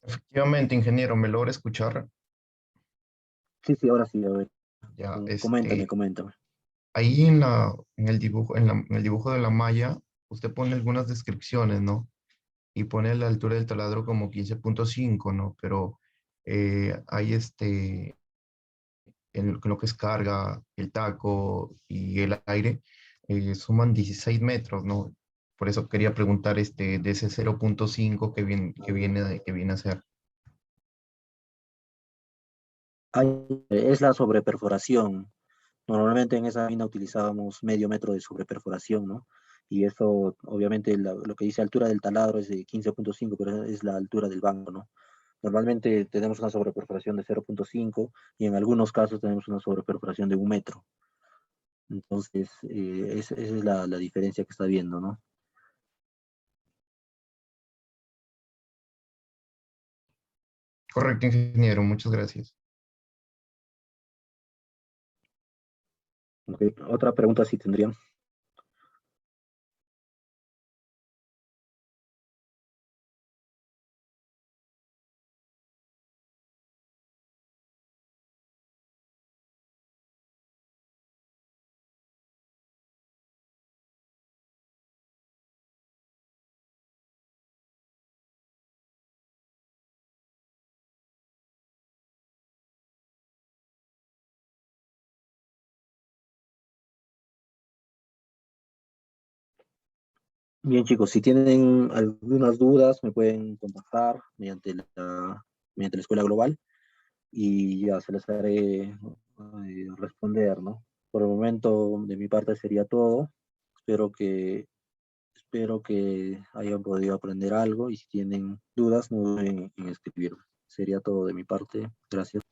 Efectivamente, ingeniero, ¿me logra escuchar? Sí, sí, ahora sí, a ver, Ya, coméntame. ahí en el dibujo, en el dibujo de la malla, usted pone algunas descripciones, ¿no? Y pone la altura del taladro como 15.5, ¿no? Pero hay en lo que es carga, el taco y el aire, suman 16 metros, ¿no? Por eso quería preguntar de ese 0.5 que viene a ser. Es la sobreperforación. Normalmente en esa mina utilizábamos medio metro de sobreperforación, ¿no? Y eso, obviamente, lo que dice altura del taladro es de 15.5, pero es la altura del banco, ¿no? Normalmente tenemos una sobreperforación de 0.5 y en algunos casos tenemos una sobreperforación de 1 metro. Entonces, esa es la diferencia que está viendo, ¿no? Correcto, ingeniero, muchas gracias. Ok, otra pregunta si tendrían. Bien, chicos, si tienen algunas dudas, me pueden contactar mediante la Escuela Global y ya se les haré responder, ¿no? Por el momento, de mi parte sería todo. Espero que, espero que hayan podido aprender algo y si tienen dudas, no duden en escribirme. Sería todo de mi parte. Gracias.